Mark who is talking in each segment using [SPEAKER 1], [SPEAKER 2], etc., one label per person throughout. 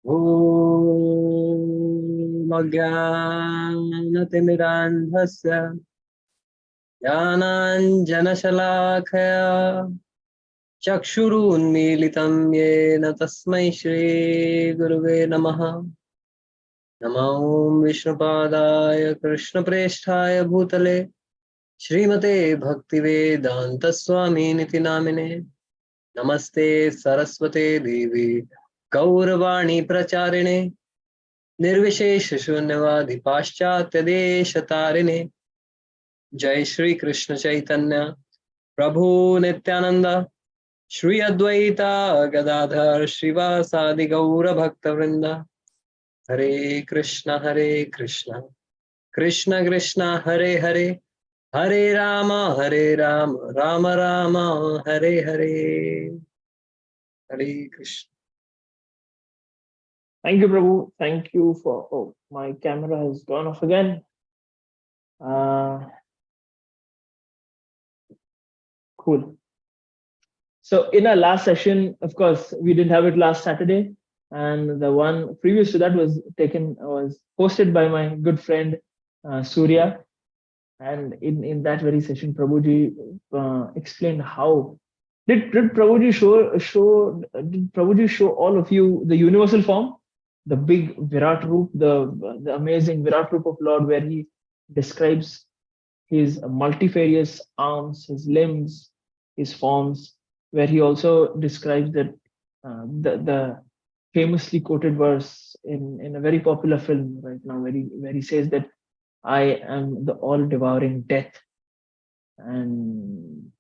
[SPEAKER 1] ॐ अज्ञानतिमिरान्धस्य ज्ञानाञ्जनशलाखया चक्षुरुन्मीलितं येन तस्मै श्रीगुरुवे नमः। नमो विष्णुपादाय कृष्णप्रेष्ठाय भूतले श्रीमते भक्तिवेदान्तस्वामिनिति नामिने। नमस्ते सरस्वते देवी गौरवाणी प्रचारिणे निर्विशेष शून्यवादी पाश्चात्य देश तारिणे। जय श्री कृष्ण चैतन्य प्रभु नित्यानंद श्री अद्वैता गदाधर श्रीवासादि गौर भक्त वृंद। हरे कृष्ण कृष्ण कृष्ण हरे हरे, हरे राम राम राम हरे हरे। हरे Krishna.
[SPEAKER 2] Thank you, Prabhu. Thank you for. Oh, my camera has gone off again. Cool. So, in our last session, of course, we didn't have it last Saturday, and the one previous to that was hosted by my good friend Surya. And in that very session, Prabhuji explained how did Prabhuji show all of you the universal form, the big Virat Roop, the amazing Virat Roop of Lord, where he describes his multifarious arms, his limbs, his forms, where he also describes that the famously quoted verse in a very popular film right now, where he says that I am the all-devouring death. And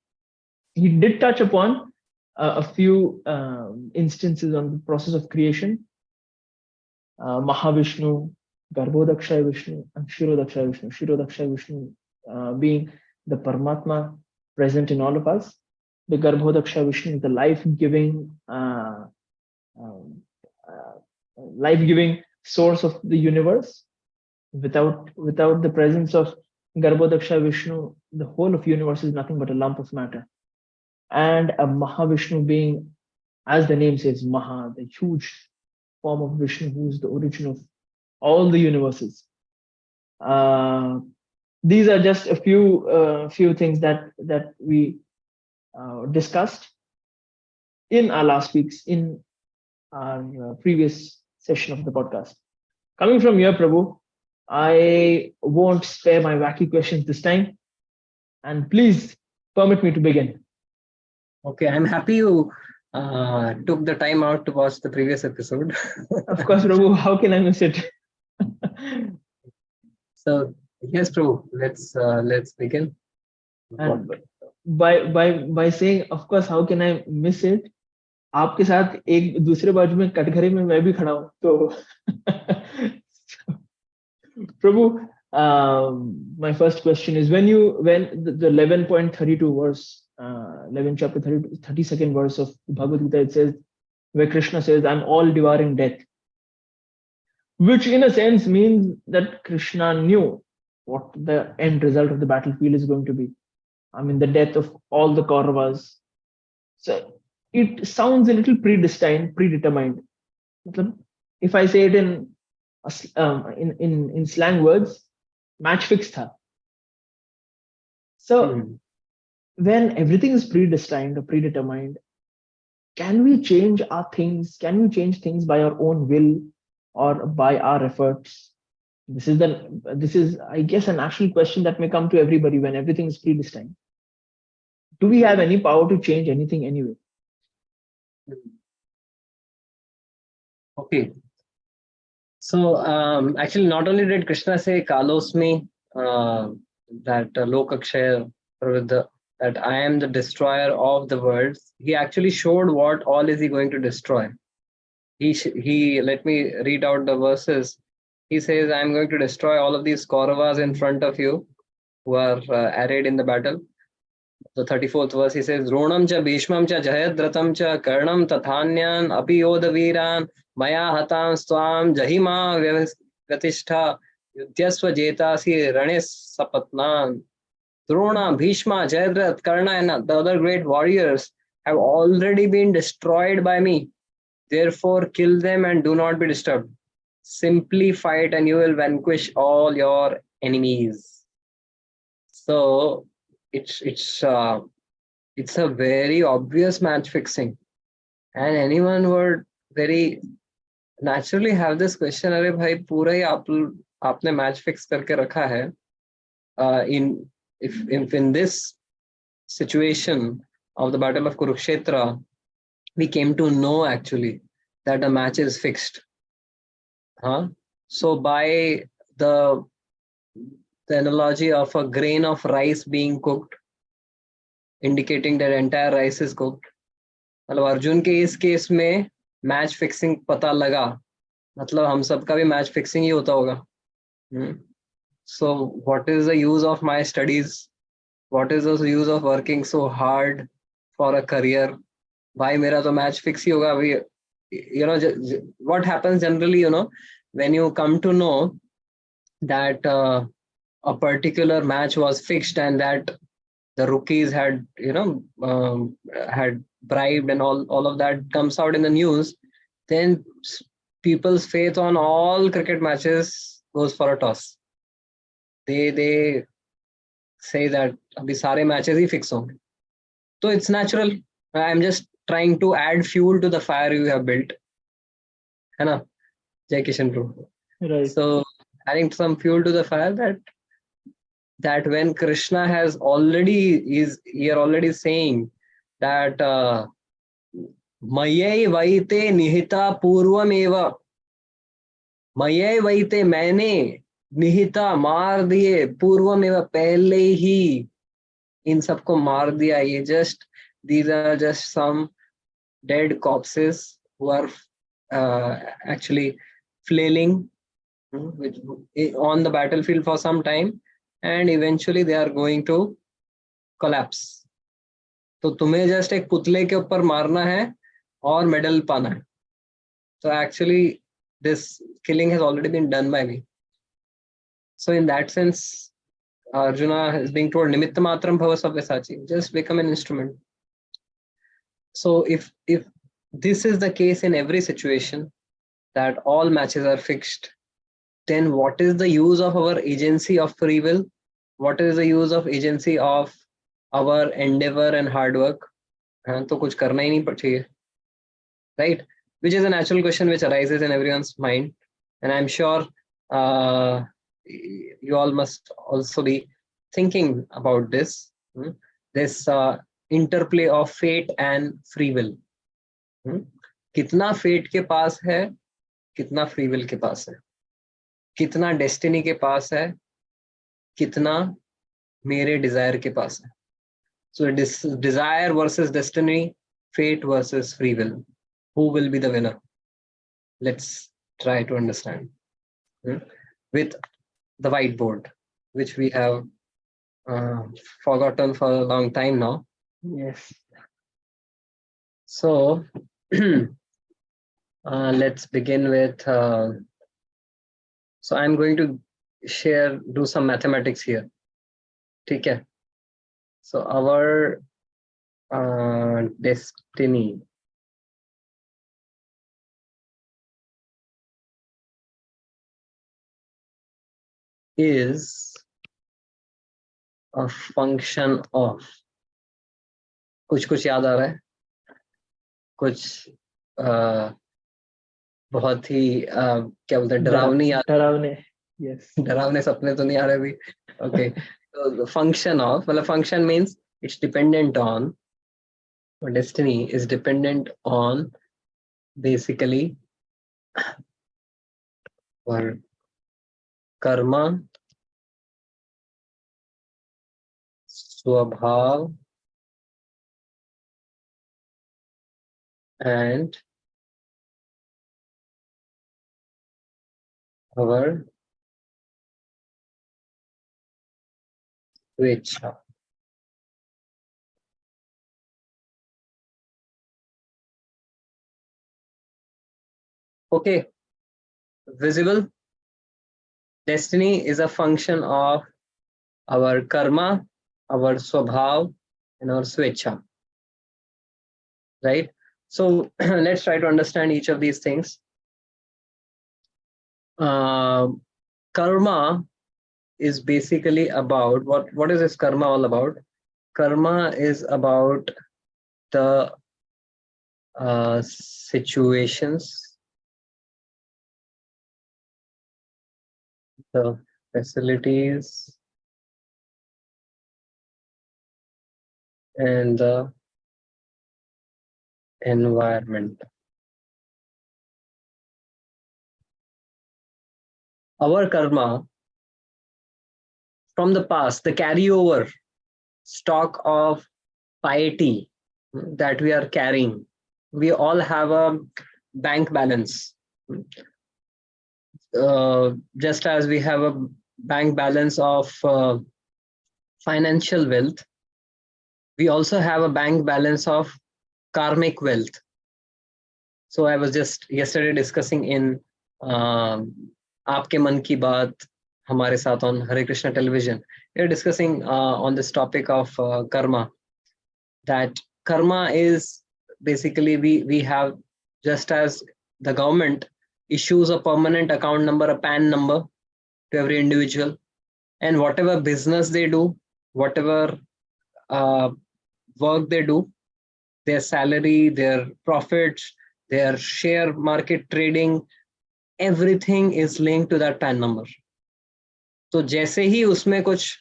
[SPEAKER 2] he did touch upon a few instances on the process of creation. Mahavishnu, Garbhodakshaya Vishnu, and Shirodakshaya Vishnu. Shirodakshaya Vishnu being the Paramatma present in all of us. The Garbhodakshaya Vishnu is the life-giving source of the universe. Without the presence of Garbhodakshaya Vishnu, the whole of universe is nothing but a lump of matter. And a Mahavishnu being, as the name says, Maha, the huge form of Vishnu, who is the origin of all the universes. These are just a few things that we discussed in our previous session of the podcast. Coming from here, Prabhu, I won't spare my wacky questions this time, and please permit me to begin.
[SPEAKER 1] Okay, I'm happy you took the time out to watch the previous episode.
[SPEAKER 2] Of course, Prabhu, how can I miss it?
[SPEAKER 1] So yes, Prabhu, let's begin.
[SPEAKER 2] And by saying, of course, how can I miss it? आपके साथ एक दूसरे बाजू में कटघरे में मैं भी खड़ा हूँ तो Prabhu, my first question is when the 11.32 verse 11 chapter 32nd verse of Bhagavad Gita, it says where Krishna says I'm all devouring death, which in a sense means that Krishna knew what the end result of the battlefield is going to be. I mean, the death of all the Kauravas. So it sounds a little predetermined. If I say it in slang words, match fixed tha. So when everything is predestined or predetermined, can we change our things? Can we change things by our own will or by our efforts? This is, I guess, a natural question that may come to everybody when everything is predestined. Do we have any power to change anything anyway?
[SPEAKER 1] Okay. So actually, not only did Krishna say Kalosmi, that Lokakshaya, that I am the destroyer of the worlds, he actually showed what all is he going to destroy. He let me read out the verses. He says, I am going to destroy all of these Kauravas in front of you who are arrayed in the battle. The 34th verse, he says, Dronam cha Bhishmam cha Jayadratam cha Karnam tathanyam api yodaviran maya hatam swam jahima vyatishta yudhyasva jetasi ranis sapatnan. Drona, Bhishma, Jayadrath, Karna and the other great warriors have already been destroyed by me. Therefore, kill them and do not be disturbed. Simply fight and you will vanquish all your enemies. So it's a very obvious match fixing, and anyone would very naturally have this question, अरे भाई पूरा ही आपने match fix करके रखा है. If in this situation of the Battle of Kurukshetra, we came to know actually that the match is fixed. So by the analogy of a grain of rice being cooked, indicating that entire rice is cooked, मतलब अर्जुन के इस case में match fixing पता लगा, मतलब हम सबका भी मैच फिक्सिंग ही होता होगा. So what is the use of my studies? What is the use of working so hard for a career? भाई मेरा तो मैच फिक्स ही होगा अभी. What happens generally, when you come to know that a particular match was fixed and that the rookies had had bribed and all of that comes out in the news, then people's faith on all cricket matches goes for a toss. They say that abhi sare matches hi fix honge. So it's natural. I'm just trying to add fuel to the fire you have built. है ना, Jai Kishan bro.
[SPEAKER 2] Right.
[SPEAKER 1] So adding some fuel to the fire, that when Krishna is here already saying that Mayai vaite nihita purvameva, Mayai vaite मैंने निहिता मार दिए पूर्वमेव पहले ही इन सबको मार दिया. ये these are just some dead corpses who are actually flailing on the battlefield for some time, and eventually they are going to collapse. तो तुम्हें just एक पुतले के ऊपर मारना है और medal पाना है. So actually this killing has already been done by me. So in that sense, Arjuna is being told nimitta matram bhava sabyasachi, just become an instrument. So if this is the case in every situation, that all matches are fixed, then what is the use of our agency of free will? What is the use of agency of our endeavor and hard work? तो कुछ करना ही नहीं चाहिए, right? Which is a natural question which arises in everyone's mind, and I'm sure you all must also be thinking about this. This interplay of fate and free will. कितना fate के पास है, कितना free will के पास है, कितना destiny के पास है, कितना मेरे desire के पास है. So desire versus destiny, fate versus free will. Who will be the winner? Let's try to understand with the whiteboard, which we have forgotten for a long time now.
[SPEAKER 2] Yes.
[SPEAKER 1] So let's begin with. So I'm going to do some mathematics here. Okay. So our destiny is a function of कुछ याद आ रहा है, कुछ बहुत ही क्या बोलते हैं, डरावनी
[SPEAKER 2] yes,
[SPEAKER 1] डरावने सपने तो नहीं आ रहे अभी. Okay. So the function of, well, function means it's dependent on, or destiny is dependent on basically our karma, swabhav, and our swecha. Okay, visible. Destiny is a function of our karma, our swabhav, and our swecha. Right? So let's try to understand each of these things. Karma is basically about what is this karma all about? Karma is about the situations, the facilities, and the environment. Our karma from the past, the carryover stock of piety that we are carrying. We all have a bank balance. Just as we have a bank balance of financial wealth, we also have a bank balance of karmic wealth. So I was just yesterday discussing in Aapke Man Ki Baat, Hamare Saath on Hare Krishna television. We are discussing on this topic of karma. That karma is basically we have, just as the government issues a permanent account number, a PAN number to every individual, and whatever business they do, whatever work they do, their salary, their profits, their share market trading, everything is linked to that PAN number. So जैसे ही उसमें कुछ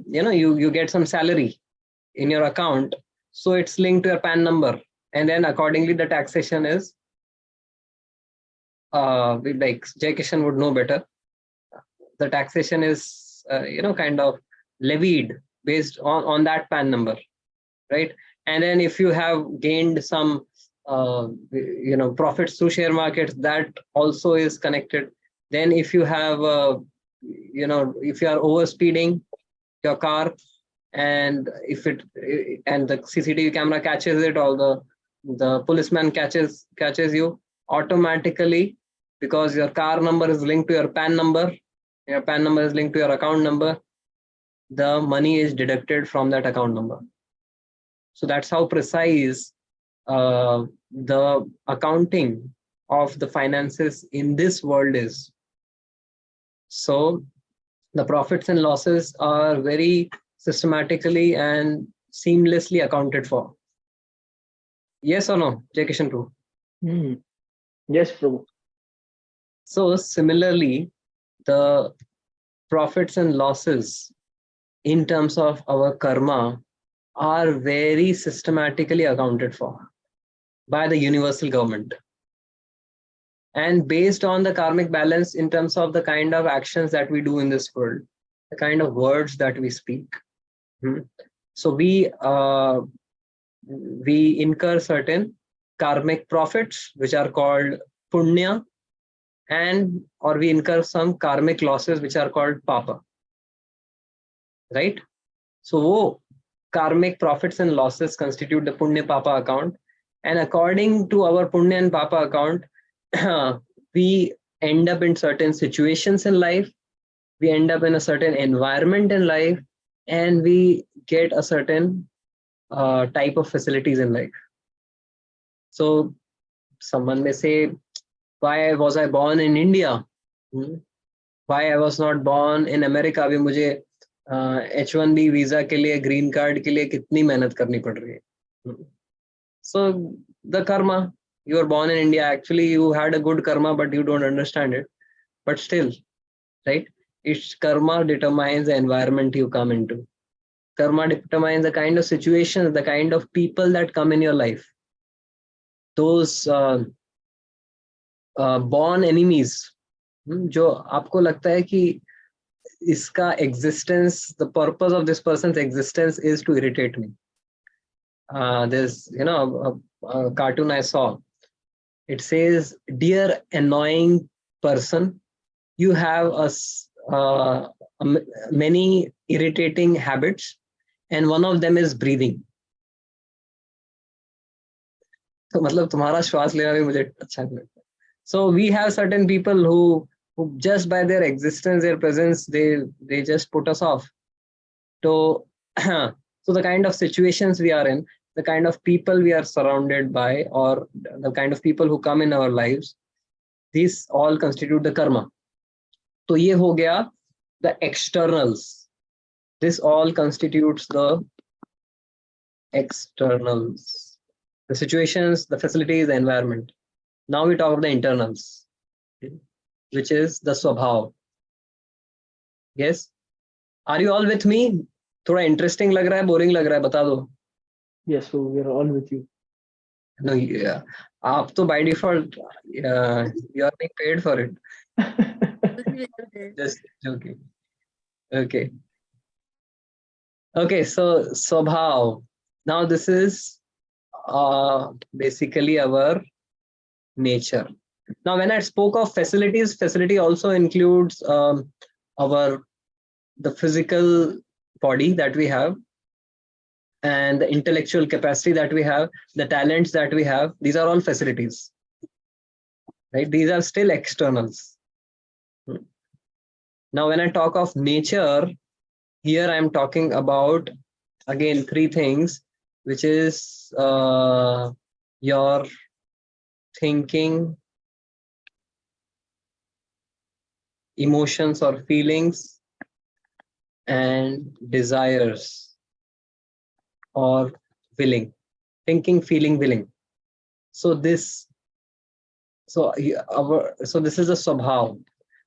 [SPEAKER 1] you get some salary in your account, so it's linked to your PAN number, and then accordingly the taxation is like Jai Kishan would know better. The taxation is kind of levied based on that PAN number, right? And then if you have gained some profits through share markets, that also is connected. Then if you have if you are overspeeding your car, and if the CCTV camera catches it, or the policeman catches you, automatically, because your car number is linked to your PAN number, your PAN number is linked to your account number, the money is deducted from that account number. So that's how precise the accounting of the finances in this world is. So the profits and losses are very systematically and seamlessly accounted for. Yes or no, Jai Kishan Prabhu?
[SPEAKER 2] Yes, Prabhu.
[SPEAKER 1] So similarly, the profits and losses in terms of our karma are very systematically accounted for by the universal government. And based on the karmic balance in terms of the kind of actions that we do in this world, the kind of words that we speak. So we incur certain karmic profits, which are called punya, or we incur some karmic losses, which are called papa. Right? So karmic profits and losses constitute the punya papa account. And according to our punya and papa account, we end up in certain situations in life, we end up in a certain environment in life, and we get a certain type of facilities in life. So someone may say, why was I born in India? Why I was not born in America? अभी मुझे H1B visa के लिए, green card के लिए कितनी मेहनत करनी पड़ रही है? So the karma, you were born in India, actually you had a good karma, but you don't understand it. But still, right? It's karma determines the environment you come into. Karma determines the kind of situations, the kind of people that come in your life. Those born enemies, जो आपको लगता है कि इसका existence, the purpose of this person's existence is to irritate me. There's a cartoon I saw. It says, dear annoying person, you have many irritating habits, and one of them is breathing. तो मतलब तुम्हारा श्वास लेना भी मुझे अच्छा नहीं लगता. So we have certain people who just by their existence, their presence, they just put us off. So the kind of situations we are in. the kind of people we are surrounded by, or the kind of people who come in our lives, these all constitute the karma. So ye ho gaya the externals. This all constitutes the externals, the situations, the facilities, the environment. Now we talk about the internals, which is the swabhav. Yes, are you all with me? थोड़ा interesting लग रहा है, boring लग रहा है, बता दो.
[SPEAKER 2] Yes, so we are all with you.
[SPEAKER 1] No, yeah. आप तो by default you are being paid for it. Just joking. Okay. Okay, so swabhav. Now this is basically our nature. Now, when I spoke of facilities, facility also includes the physical body that we have, and the intellectual capacity that we have, the talents that we have. These are all facilities, right? These are still externals. Now, when I talk of nature, here I am talking about, again, three things, which is your thinking, emotions or feelings, and desires or willing. Thinking, feeling, willing. So this, so this is a swabhav.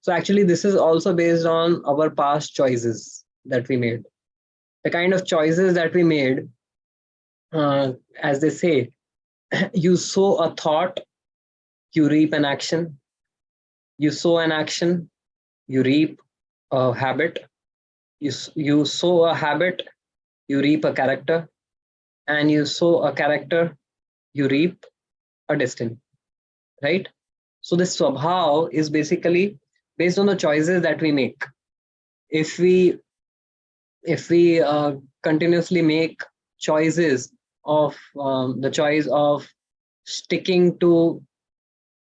[SPEAKER 1] So actually, this is also based on our past choices that we made. The kind of choices that we made, as they say, you sow a thought, you reap an action. You sow an action, you reap a habit. You sow a habit, you reap a character. And you sow a character, you reap a destiny, right? So this swabhav is basically based on the choices that we make. If we continuously make choices of the choice of sticking to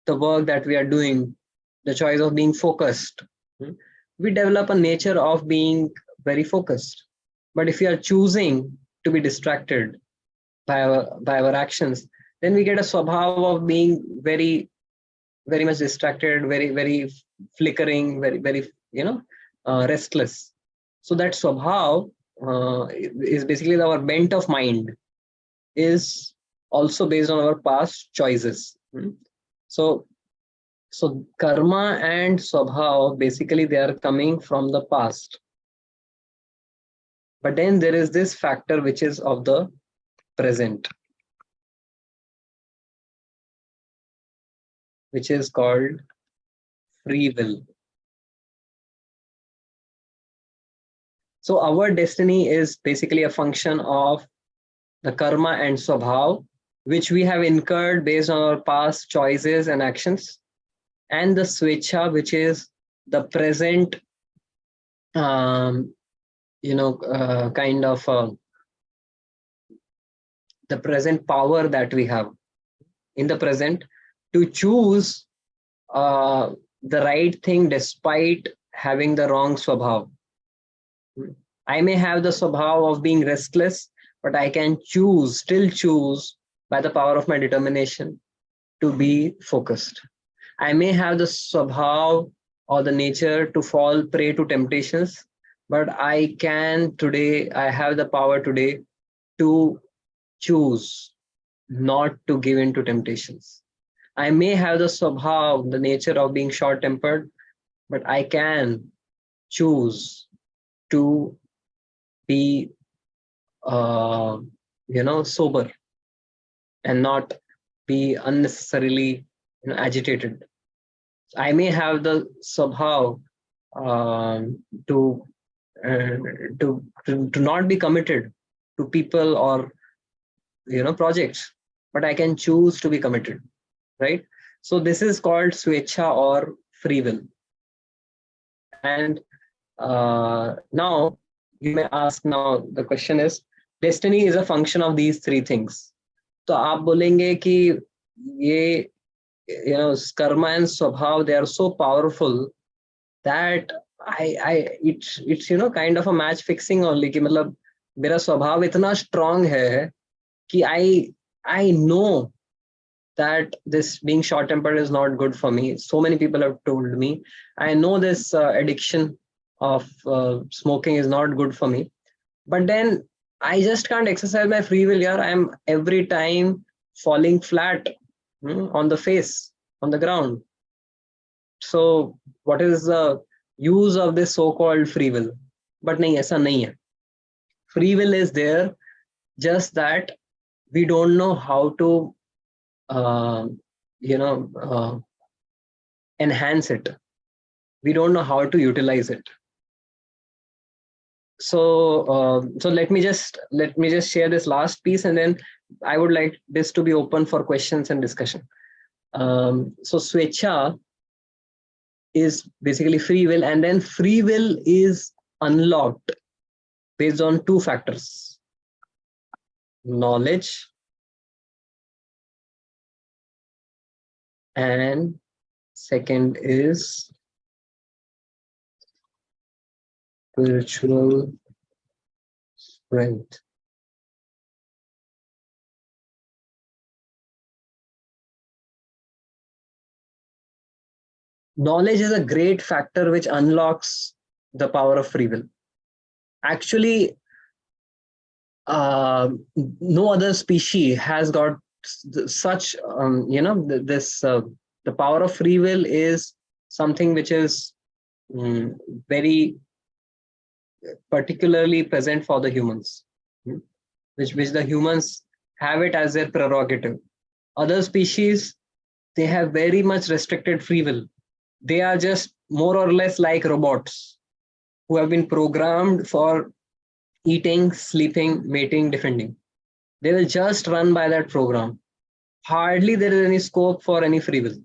[SPEAKER 1] the work that we are doing, the choice of being focused, we develop a nature of being very focused. But if we are choosing to be distracted by our actions, then we get a swabhav of being very, very much distracted, very, very flickering, very, very, restless. So that swabhav is basically our bent of mind, is also based on our past choices. So karma and swabhav, basically they are coming from the past. But then there is this factor which is of the present, which is called free will. So our destiny is basically a function of the karma and swabhav, which we have incurred based on our past choices and actions, and the swechha, which is the present, kind of the present power that we have in the present to choose the right thing despite having the wrong swabhav. I may have the swabhav of being restless, but I can still choose by the power of my determination to be focused. I may have the swabhav or the nature to fall prey to temptations, but I have the power today to choose not to give in to temptations. I may have the swabhav, the nature of being short-tempered, but I can choose to be sober and not be unnecessarily agitated. I may have the swabhav to not be committed to people or projects, but I can choose to be committed, right? So this is called swechha or free will. And now you may ask, now the question is, destiny is a function of these three things. तो आप बोलेंगे कि ये karma and swabhav, they are so powerful that it's kind of a match fixing only, कि मतलब मेरा स्वभाव इतना strong है कि I know that this being short tempered is not good for me. So many people have told me. I know this addiction of smoking is not good for me. But then I just can't exercise my free will here. I'm every time falling flat on the face, on the ground. So what is the use of this so-called free will? But nahi, aisa nahi hai. Free will is there, just that we don't know how to uh, enhance it. We don't know how to utilize it. So let me just share this last piece, and then I would like this to be open for questions and discussion. So Swecha is basically free will, and then free will is unlocked based on two factors: knowledge and second is spiritual strength. Knowledge is a great factor which unlocks the power of free will. Actually, no other species has got such the power of free will is something which is very particularly present for the humans, which the humans have it as their prerogative. Other species, they have very much restricted free will. They are just more or less like robots who have been programmed for eating, sleeping, mating, defending. They will just run by that program. Hardly there is any scope for any free will.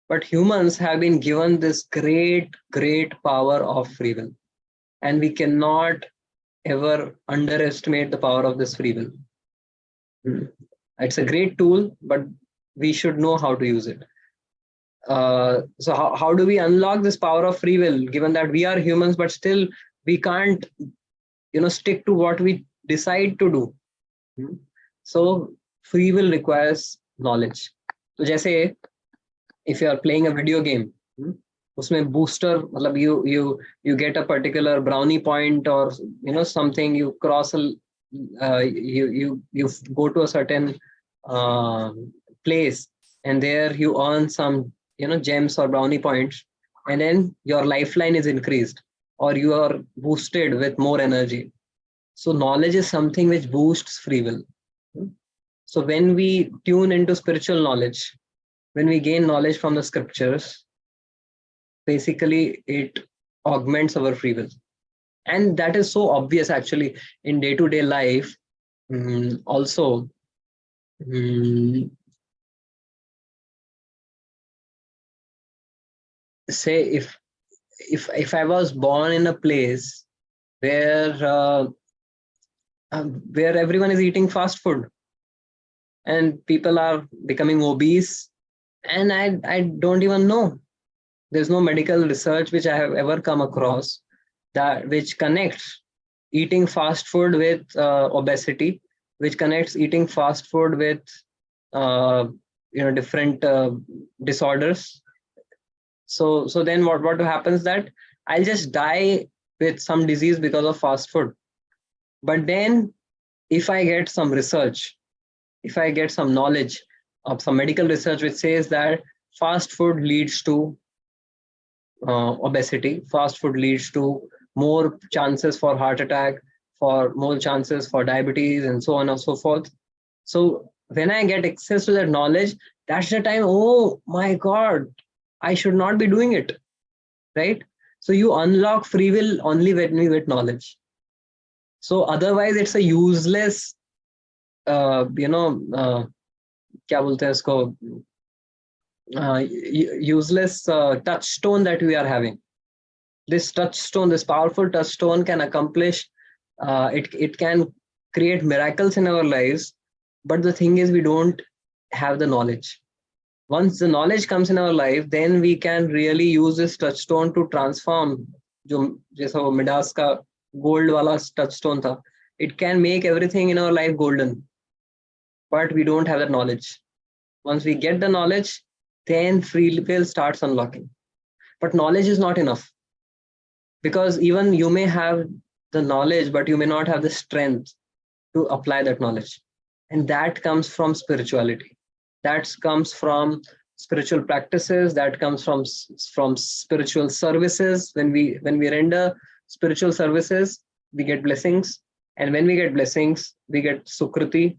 [SPEAKER 1] But humans have been given this great power of free will. And we cannot ever underestimate the power of this free will. It's a great tool, but we should know how to use it. So how do we unlock this power of free will, given that we are humans, but still we can't stick to what we decide to do? So free will requires knowledge. So जैसे if you are playing a video game, उसमें booster, मतलब you get a particular brownie point, or something, you cross you go to a certain place, and there you earn some gems or brownie points, and then your lifeline is increased, or you are boosted with more energy. So knowledge is something which boosts free will. So when we tune into spiritual knowledge, when we gain knowledge from the scriptures, basically it augments our free will. And that is so obvious actually in day-to-day life. Also, say if I was born in a place where everyone is eating fast food and people are becoming obese, and I don't even know. There's no medical research which I have ever come across that which connects eating fast food with obesity, which connects eating fast food with different disorders. So then what happens, that I'll just die with some disease because of fast food. But then if I get some research, if I get some knowledge of some medical research which says that fast food leads to obesity, fast food leads to more chances for heart attack, for more chances for diabetes, and so on and so forth. So when I get access to that knowledge, that's the time, oh my God, I should not be doing it, right? So you unlock free will only when you get knowledge. So otherwise it's a useless, क्या बोलते हैं इसको, useless touchstone that we are having. This touchstone, this powerful touchstone can accomplish, it can create miracles in our lives. But the thing is, we don't have the knowledge. Once the knowledge comes in our life, then we can really use this touchstone to transform, जो जैसा वो Midas का gold वाला touchstone था, it can make everything in our life golden. but we don't have the knowledge. Once we get the knowledge, then free will starts unlocking. But knowledge is not enough, because even you may have the knowledge, but you may not have the strength to apply that knowledge. And that comes from spirituality. That comes from spiritual practices. That comes from spiritual services. When we render spiritual services, we get blessings. And when we get blessings, we get sukriti.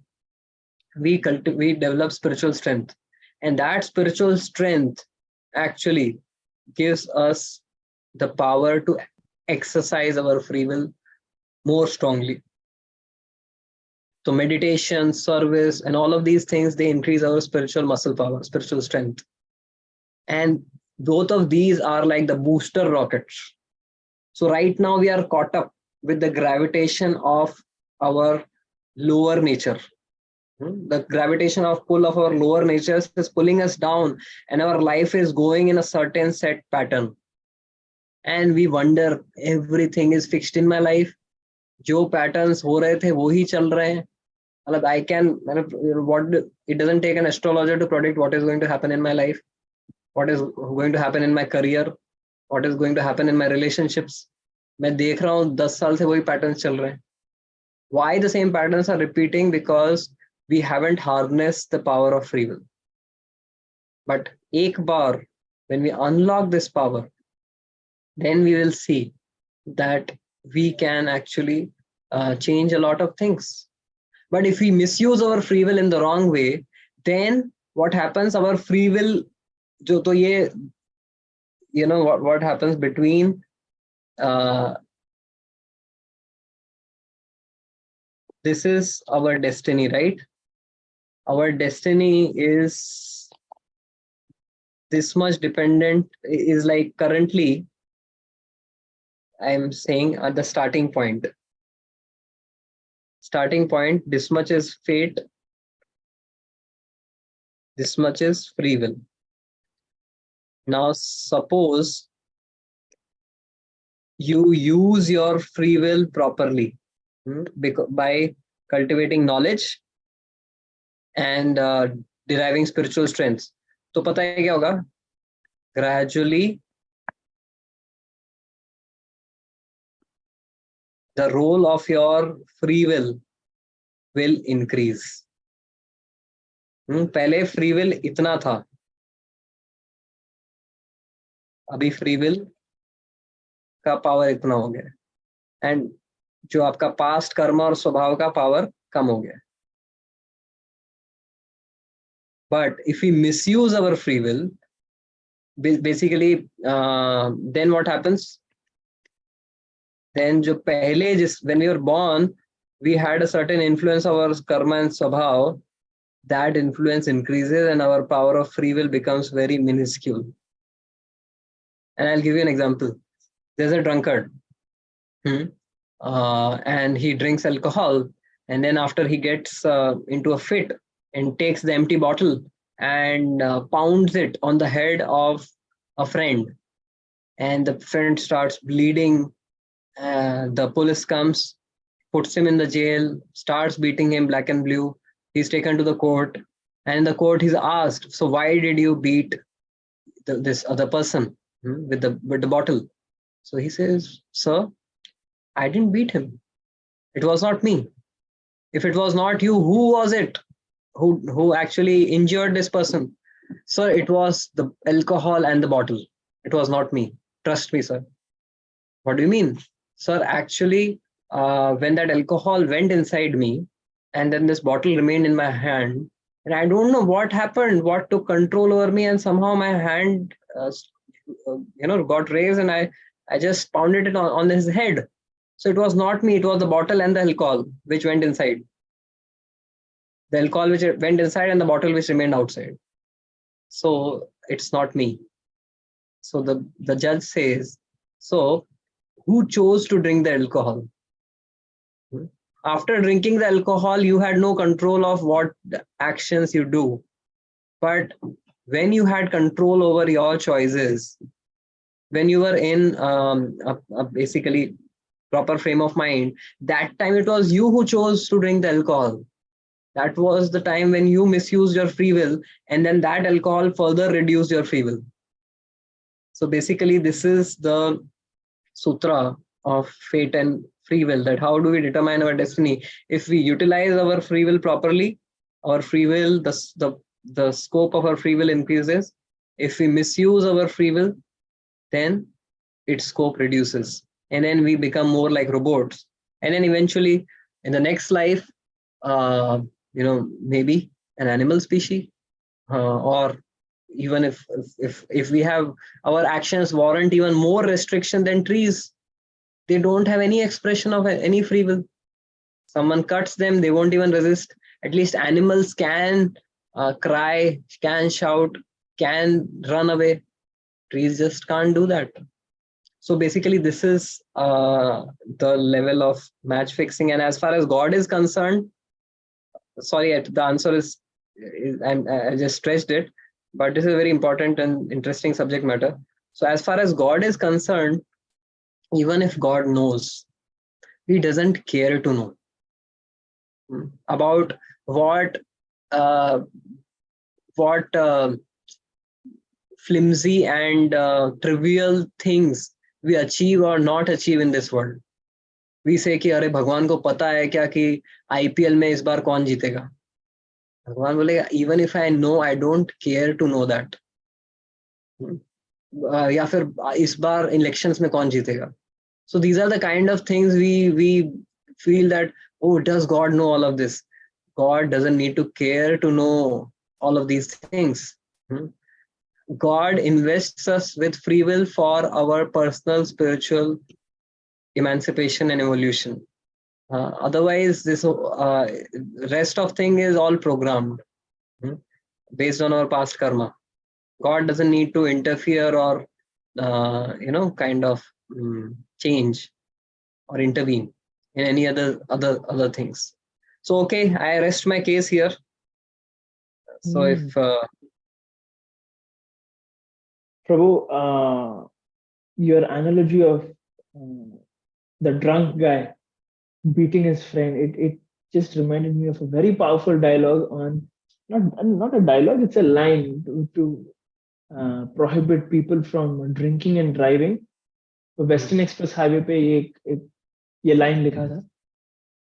[SPEAKER 1] We develop spiritual strength. And that spiritual strength actually gives us the power to exercise our free will more strongly. So meditation, service, and all of these things, they increase our spiritual muscle power, spiritual strength. And both of these are like the booster rockets. So right now we are caught up with the gravitation of our lower nature. The gravitation of pull of our lower nature is pulling us down, and our life is going in a certain set pattern. And we wonder, everything is fixed in my life. जो patterns हो रहे थे वो ही चल रहे हैं. I can, it doesn't take an astrologer to predict what is going to happen in my life, what is going to happen in my career, what is going to happen in my relationships. मैं देख रहा हूँ 10 साल से वही patterns चल रहे हैं. Why the same patterns are repeating? Because we haven't harnessed the power of free will. But एक बार, when we unlock this power, then we will see that we can actually change a lot of things. But if we misuse our free will in the wrong way, then what happens? Our free will, what happens between this is our destiny, right? Our destiny is this much dependent, is like currently, I'm saying at the starting point. Starting point, this much is fate, this much is free will. Now, suppose you use your free will properly by cultivating knowledge and deriving spiritual strengths. तो पता है क्या होगा? Gradually, the role of your free will increase. पहले free will इतना था, अभी free will का पावर इतना हो गया, and जो आपका past कर्म और स्वभाव का पावर कम हो गया. But if we misuse our free will, basically, then what happens? Then when we were born, we had a certain influence of our karma and swabhav. That influence increases and our power of free will becomes very minuscule. And I'll give you an example. There's a drunkard, and he drinks alcohol, and then after he gets into a fit and takes the empty bottle and pounds it on the head of a friend, and the friend starts bleeding. The police comes, puts him in the jail, starts beating him black and blue. He's taken to the court, and in the court he's asked, so why did you beat this other person with the bottle? So he says, sir, I didn't beat him. It was not me. If it was not you, who was it who actually injured this person? Sir, it was the alcohol and the bottle. It was not me. Trust me, sir. What do you mean? Sir, actually, when that alcohol went inside me and then this bottle remained in my hand, and I don't know what happened, what took control over me, and somehow my hand got raised and I just pounded it on his head. So it was not me, it was the bottle and the alcohol which went inside. The alcohol which went inside and the bottle which remained outside. So it's not me. So the judge says, so who chose to drink the alcohol? After drinking the alcohol, you had no control of what actions you do. But when you had control over your choices, when you were in a basically proper frame of mind, that time it was you who chose to drink the alcohol. That was the time when you misused your free will, and then that alcohol further reduced your free will. So basically, this is the sutra of fate and free will, that how do we determine our destiny? If we utilize our free will properly, our free will, the scope of our free will increases. If we misuse our free will, then its scope reduces, and then we become more like robots, and then eventually in the next life, uh, maybe an animal species, or even if we have, our actions warrant even more restriction than trees. They don't have any expression of any free will. Someone cuts them, they won't even resist. At least animals can cry, can shout, can run away. Trees just can't do that. So basically, this is the level of match fixing. And as far as God is concerned, sorry, the answer is I just stretched it, but this is a very important and interesting subject matter. So as far as God is concerned, even if God knows, he doesn't care to know about what uh, what flimsy and trivial things we achieve or not achieve in this world. We say कि अरे भगवान को पता है क्या कि IPL में इस बार कौन जीतेगा. भगवान बोलेगा even if I know, I don't care to know that. या फिर इस बार इलेक्शंस में कौन जीतेगा. So these are the kind of things we feel that, oh, does God know all of this? God doesn't need to care to know all of these things. God invests us with free will for our personal spiritual emancipation and evolution. Otherwise, this rest of thing is all programmed based on our past karma. God doesn't need to interfere or kind of change or intervene in any other things. So okay, I rest my case here. So if
[SPEAKER 2] Prabhu, your analogy of the drunk guy beating his friend, it just reminded me of a very powerful dialogue on, not a dialogue, it's a line to prohibit people from drinking and driving. तो western express highway पे ये line लिखा था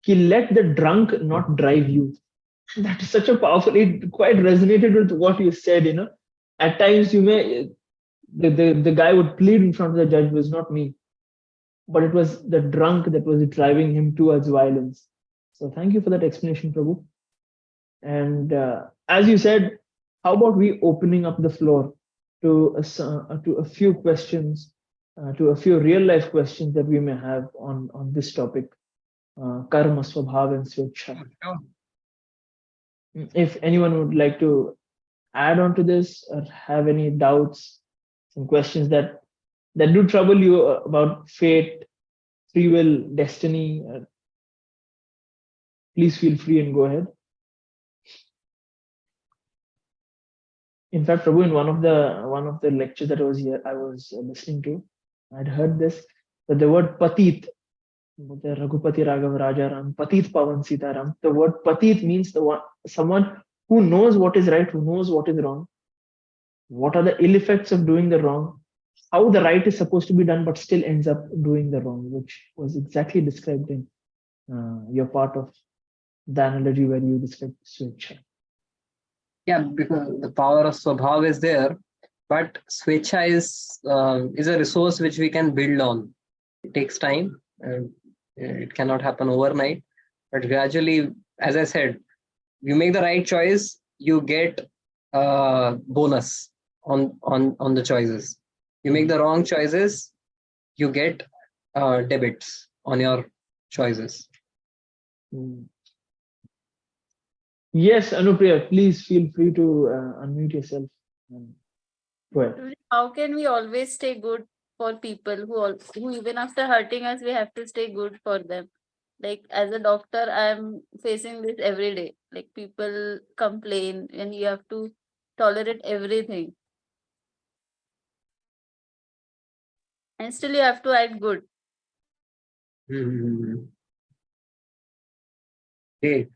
[SPEAKER 2] कि let the drunk not drive you. That is such a powerful, it quite resonated with what you said. At times you may, the guy would plead in front of the judge was not me, but it was the drunk that was driving him towards violence. So thank you for that explanation, Prabhu. And as you said, how about we opening up the floor to a few questions, to a few real life questions that we may have on this topic, karma, swabhav, and swechha. If anyone would like to add on to this or have any doubts, some questions that do trouble you about fate, free will, destiny, please feel free and go ahead. In fact, Prabhu, in one of the lectures that I was listening to, I'd heard this, that the word patit, Raghupati Raghav Rajaram, Patit Pavan Sitaram, the word patit means someone who knows what is right, who knows what is wrong, what are the ill effects of doing the wrong, how the right is supposed to be done, but still ends up doing the wrong, which was exactly described in your part of the analogy where you described swechha.
[SPEAKER 1] Yeah, because the power of swabhav is there, but swechha is a resource which we can build on. It takes time, and it cannot happen overnight. But gradually, as I said, you make the right choice, you get bonus on the choices. You make the wrong choices, you get debits on your choices.
[SPEAKER 2] Yes, Anupriya, please feel free to unmute yourself. Go ahead.
[SPEAKER 3] How can we always stay good for people who even after hurting us, we have to stay good for them? Like as a doctor, I'm facing this every day. Like people complain and you have to tolerate everything. And still you have to act good.
[SPEAKER 1] Okay.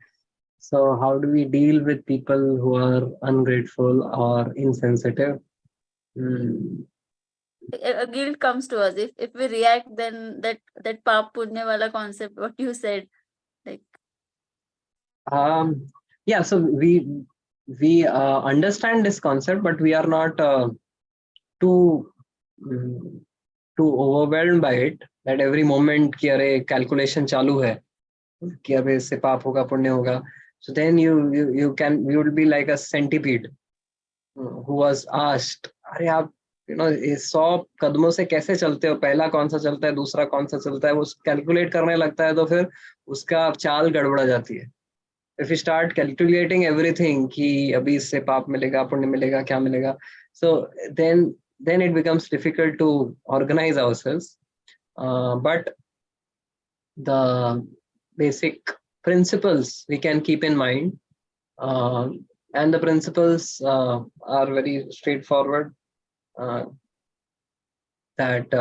[SPEAKER 1] So how do we deal with people who are ungrateful or insensitive? Hmm.
[SPEAKER 3] A guilt comes to us if we react, then that paap punya wala concept what you said, like
[SPEAKER 1] Yeah, so we understand this concept, but we are not too mm, too overwhelmed by it. That every moment कि अरे calculation चालू है कि अबे इससे पाप होगा पुण्य होगा. So then you will be like a centipede who was asked, अरे आप ये 100 कदमों से कैसे चलते हो, पहला कौन सा चलता है, दूसरा कौन सा चलता है, वो कैलकुलेट करने लगता है तो फिर उसका चाल गड़बड़ा जाती है. If we start calculating everything कि अभी इससे पाप मिलेगा पुण्य मिलेगा क्या मिलेगा, so then it becomes difficult to organize ourselves. But the basic principles we can keep in mind, and the principles are very straightforward. That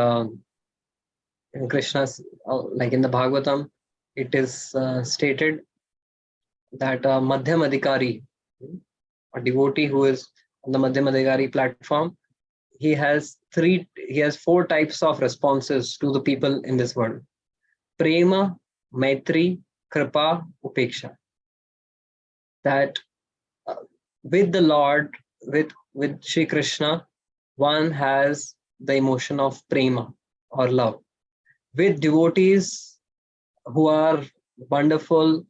[SPEAKER 1] in Krishna's, like in the Bhagavatam, it is stated that a Madhyam Adhikari, a devotee who is on the Madhyam Adhikari platform, he has 4 types of responses to the people in this world: Prema, Maitri, Kripa, Upeksha. That with the Lord, with Shri Krishna, one has the emotion of prema or love. With devotees who are wonderful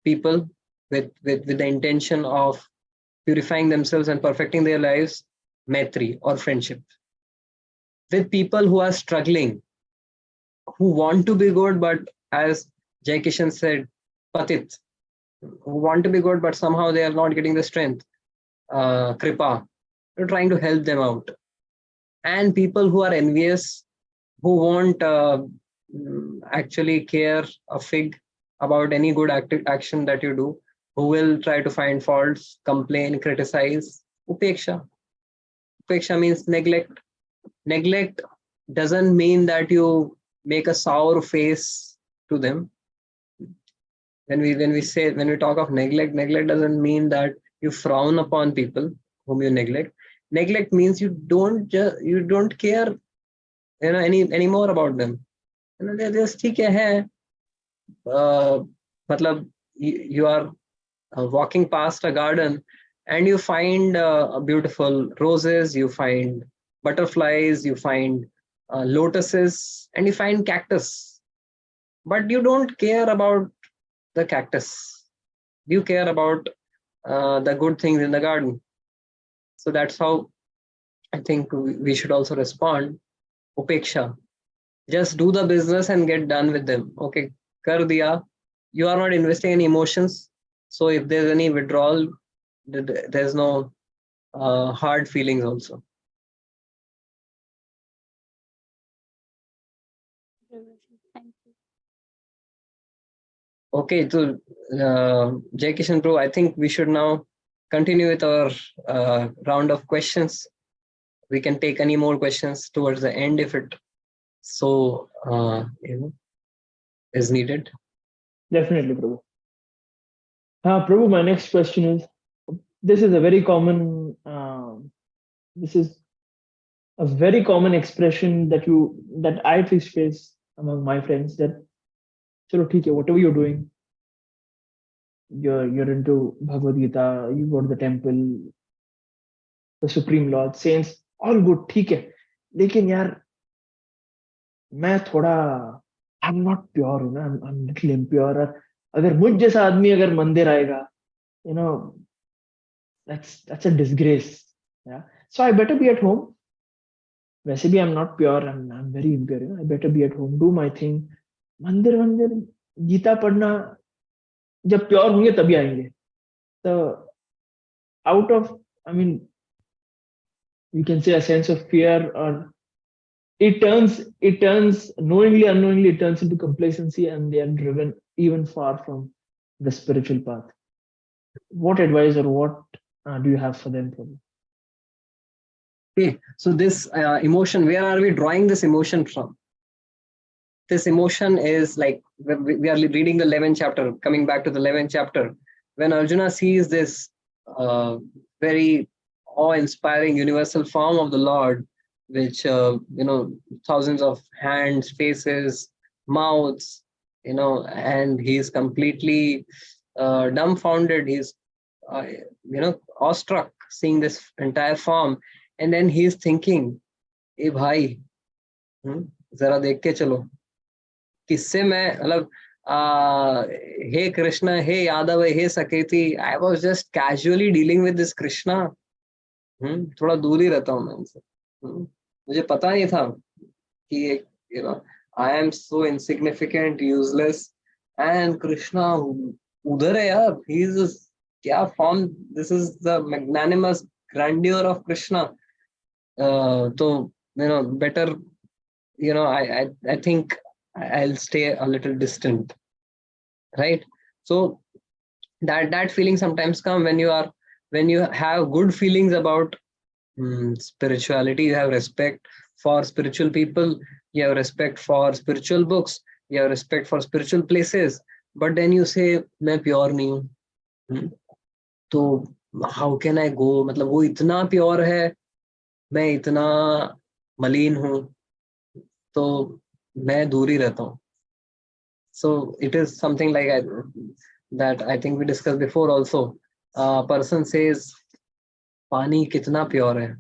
[SPEAKER 1] people with the intention of purifying themselves and perfecting their lives, maitri or friendship. With people who are struggling, who want to be good, but as Jai Kishan said, patit, who want to be good, but somehow they are not getting the strength, kripa, you're trying to help them out. And people who are envious, who won't actually care a fig about any good action that you do, who will try to find faults, complain, criticize. Upeksha. Upeksha means neglect. Neglect doesn't mean that you make a sour face to them. When we talk of neglect doesn't mean that you frown upon people whom you neglect. Neglect means you don't care any more about them. They're just ठीक है. मतलब you are walking past a garden and you find beautiful roses, you find butterflies, you find lotuses, and you find cactus, but you don't care about the cactus. You care about the good things in the garden. So that's how I think we should also respond. Upeksha. Just do the business and get done with them. Okay, kar diya. You are not investing any emotions. So if there's any withdrawal, there's no hard feelings also.
[SPEAKER 3] thank you.
[SPEAKER 1] Okay, so Jai Kishan Prabhu, I think we should now continue with our round of questions. We can take any more questions towards the end if it so is needed.
[SPEAKER 2] Definitely, Prabhu. Prabhu, my next question is, this is a very common expression that I at least face among my friends, that chalo theek hai, whatever you're doing, you're into Bhagavad Gita, you go to the temple, the Supreme Lord, saints, all good, ठीक है, लेकिन यार मैं थोड़ा I'm not pure, I'm little impure. और अगर मुझ जैसा आदमी अगर मंदिर आएगा, that's a disgrace. Yeah, so I better be at home. वैसे भी I'm not pure, I'm very impure. I better be at home, do my thing. मंदिर गीता पढ़ना जब प्योर होंगे तभी आएंगे. So out of, you can say a sense of fear, or it turns knowingly, unknowingly, it turns into complacency, and they are driven even far from the spiritual path. What advice or what do you have for them?
[SPEAKER 1] Okay, so this emotion, where are we drawing this emotion from? This emotion is like, we are reading the 11th chapter, coming back to the 11th chapter. when Arjuna sees this very awe-inspiring universal form of the Lord, which thousands of hands, faces, mouths, and he's completely dumbfounded. He's awestruck seeing this entire form, and then he's thinking, "ए भाई, जरा देख के चलो, किससे मैं मतलब हे कृष्ण, हे यादव, हे सकेती, I was just casually dealing with this Krishna, थोड़ा दूर ही रहता हूँ मैं इनसे, मुझे पता नहीं था कि I am so insignificant, useless, and Krishna उधर है यार, ही इज क्या form, this is the magnanimous grandeur of Krishna." तो better, I think I'll stay a little distant, right? So that feeling sometimes come when you have good feelings about spirituality. You have respect for spiritual people, you have respect for spiritual books, you have respect for spiritual places, but then you say मैं pure नहीं हूँ, तो how can I go, मतलब वो इतना pure है, मैं इतना मलिन हूँ, तो मैं दूर ही रहता हूँ. So it is something like that I think we discussed before also. A person says, पानी कितना प्योर है,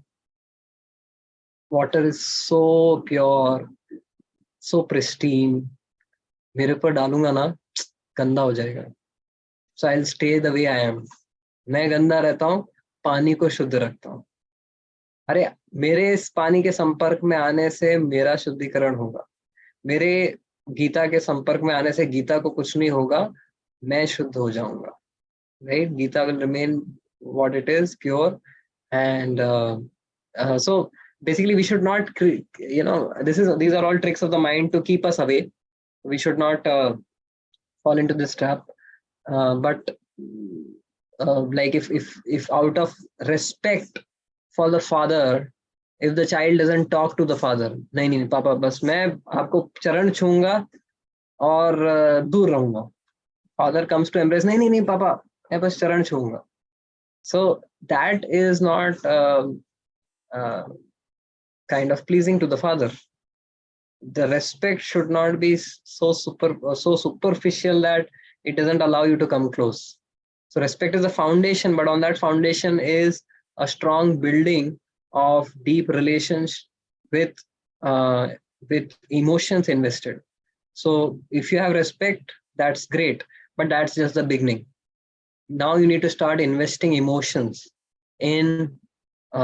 [SPEAKER 1] water is so pure, so pristine, मेरे पर डालूंगा ना गंदा हो जाएगा. So I'll stay the way I am. मैं गंदा रहता हूँ, पानी को शुद्ध रखता हूँ. अरे मेरे इस पानी के संपर्क में आने से मेरा शुद्धिकरण होगा, मेरे गीता के संपर्क में आने से गीता को कुछ नहीं होगा, मैं शुद्ध हो जाऊंगा, right? Gita will remain what it is, pure. And so basically we should not these are all tricks of the mind to keep us away. We should not fall into this trap, but like if out of respect for the father, if the child doesn't talk to the father, नहीं पापा बस मैं आपको चरण छूंगा और दूर रहूंगा, father comes to embrace, नहीं पापा मैं बस चरण छूंगा. So that is not kind of pleasing to the father. The respect should not be so superficial that it doesn't allow you to come close. So respect is the foundation, but on that foundation is a strong building of deep relations with emotions invested. So if you have respect, that's great, but that's just the beginning. Now you need to start investing emotions in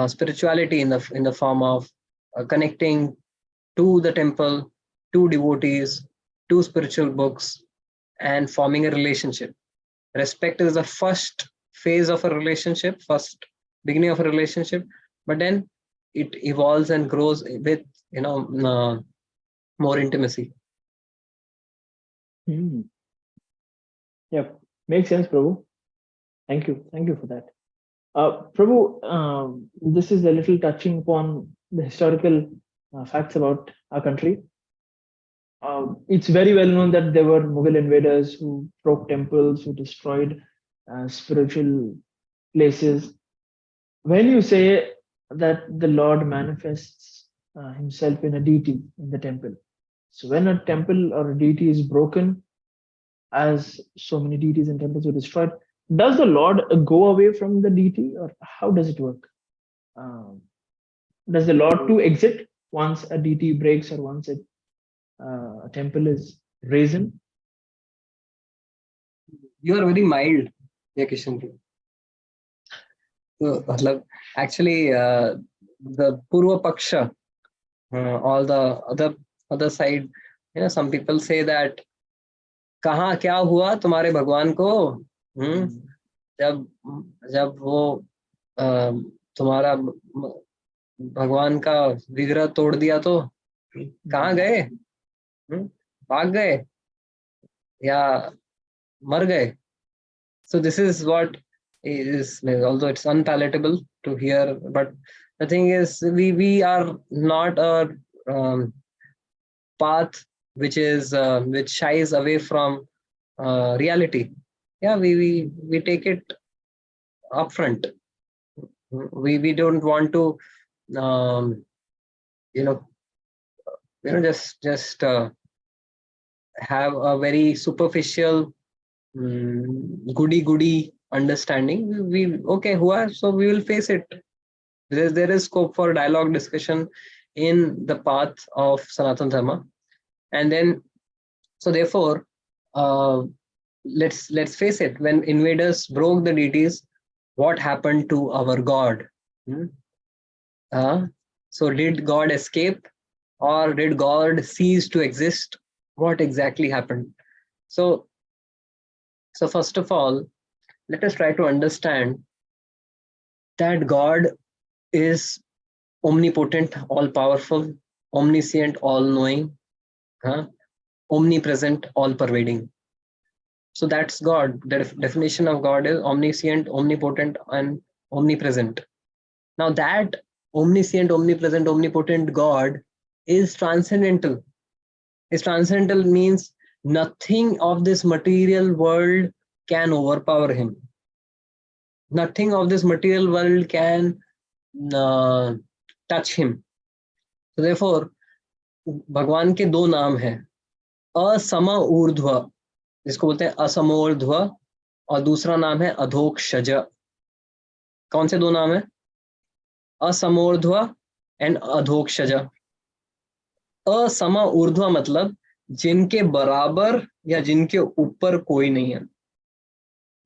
[SPEAKER 1] spirituality in the form of connecting to the temple, to devotees, to spiritual books, and forming a relationship. Respect is the first phase of a relationship, first beginning of a relationship, but then it evolves and grows with more intimacy.
[SPEAKER 2] Yep, makes sense, Prabhu. Thank you for that. Prabhu, this is a little touching upon the historical facts about our country. It's very well known that there were Mughal invaders who broke temples, who destroyed spiritual places. When you say that the Lord manifests himself in a deity in the temple, so when a temple or a deity is broken, as so many deities and temples were destroyed, does the Lord go away from the deity, or how does it work? Does the Lord too exit once a deity breaks or once a temple is risen?
[SPEAKER 1] You are very mild, Kishan. So, actually, the Purva Paksha, all the other side, some people say that कहाँ क्या हुआ तुम्हारे भगवान को, जब वो तुम्हारा भगवान का विग्रह तोड़ दिया तो कहाँ गए, भाग गए या मर गए. So this is what is, although it's unpalatable to hear, but the thing is we are not a path which shies away from reality. yeah, we take it upfront. We don't want to um, you know just have a very superficial goody understanding. We okay, so we will face it. There is scope for dialogue discussion in the path of Sanatana Dharma, and then so therefore, let's face it. When invaders broke the deities, what happened to our God? Hmm? So did God escape, or did God cease to exist? What exactly happened? So first of all, let us try to understand that God is omnipotent, all powerful, omniscient, all knowing, omnipresent, all pervading. So that's God. The definition of God is omniscient, omnipotent, and omnipresent. Now that omniscient, omnipresent, omnipotent God is transcendental. Is transcendental means nothing of this material world can overpower him. Nothing of this material world can touch him. So therefore, भगवान के दो नाम हैं, असम ऊर्ध्व, जिसको बोलते हैं असमोर्ध्व, और दूसरा नाम है अधोक्षज. कौन से दो नाम है? असमोर्ध्व एंड अधोक्षज. असम ऊर्ध्व मतलब जिनके बराबर या जिनके ऊपर कोई नहीं है,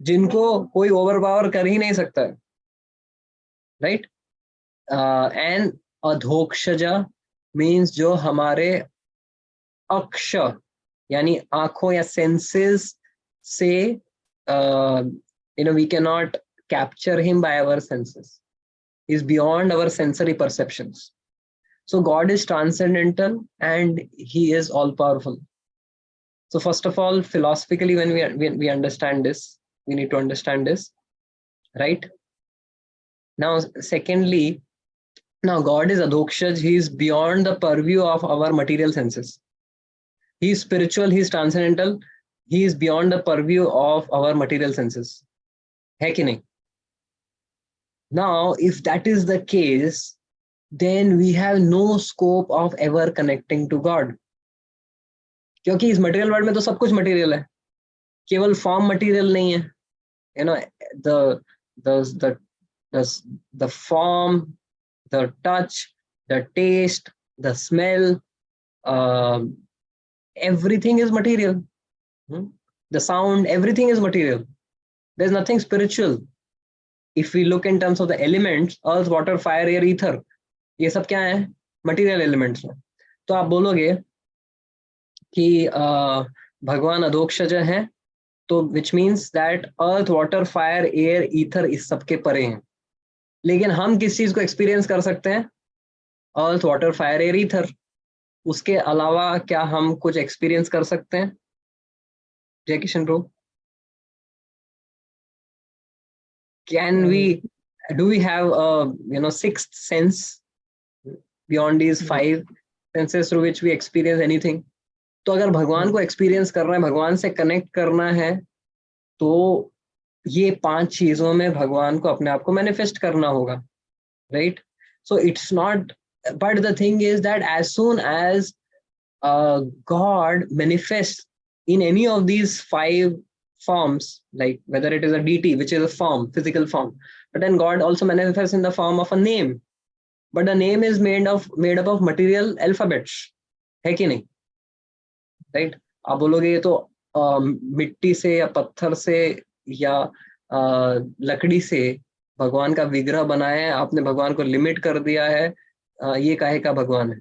[SPEAKER 1] जिनको कोई ओवरपावर कर ही नहीं सकता है, राइट. एंड अधोक्षज मीन्स जो हमारे अक्ष यानी आंखों या सेंसेस से we cannot capture him by our senses. He is beyond our sensory perceptions. So God is transcendental and he is all powerful. So first of all, philosophically, when we understand this, we need to understand this, right? Now, secondly, now God is Adhokshaj. He is beyond the purview of our material senses. He is spiritual, he is transcendental, he is beyond the purview of our material senses. है कि नहीं? Now, if that is the case, then we have no scope of ever connecting to God. क्योंकि इस material world में तो सब कुछ material है, केवल फॉर्म मटेरियल नहीं है. You know, the form, the touch, the taste, the smell, everything is material. The sound, everything is material. There's nothing spiritual. If we look in terms of the elements, earth, water, fire, air, ether, ये सब क्या है? Material elements हैं. तो आप बोलोगे कि भगवान अधोक्षज हैं, तो which means that earth, water, fire, air, ether इस सब के परे हैं. लेकिन हम किस चीज को एक्सपीरियंस कर सकते हैं? अर्थ, वाटर, फायर, एयर, ईथर. उसके अलावा क्या हम कुछ एक्सपीरियंस कर सकते हैं? जय Kishan bro, can we, do we have a sixth sense beyond these five senses through which we experience anything? तो अगर भगवान को एक्सपीरियंस करना है, भगवान से कनेक्ट करना है, तो ये पांच चीजों में भगवान को अपने आप को मैनिफेस्ट करना होगा, right? So it's not, but the thing is that as soon as God manifests in any of these five forms, like whether it is a deity, which is a form, physical form, but then God also manifests in the form of a name, but the name is made up of material alphabets, है कि नहीं, right? आप बोलोगे ये तो मिट्टी से या पत्थर से या लकड़ी से भगवान का विग्रह बनाया है, आपने भगवान को लिमिट कर दिया है, ये काहे का भगवान है?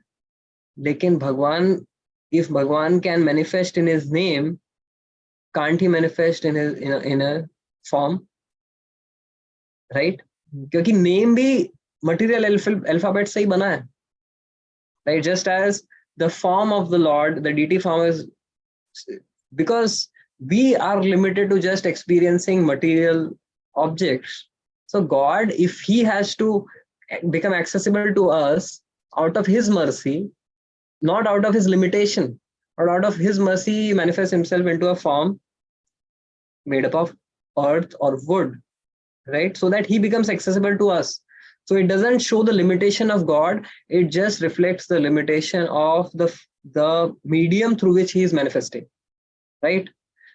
[SPEAKER 1] लेकिन भगवान, if भगवान can manifest in his name, can't he manifest in a form, right? क्योंकि नेम भी मटेरियल अल्फाबेट से ही बना है, right? Just as the form of the Lord, the deity form is, because we are limited to just experiencing material objects. So God, if he has to become accessible to us out of his mercy, not out of his limitation, or out of his mercy, he manifests himself into a form made up of earth or wood, right? So that he becomes accessible to us. So it doesn't show the limitation of God. It just reflects the limitation of the medium through which he is manifesting, right?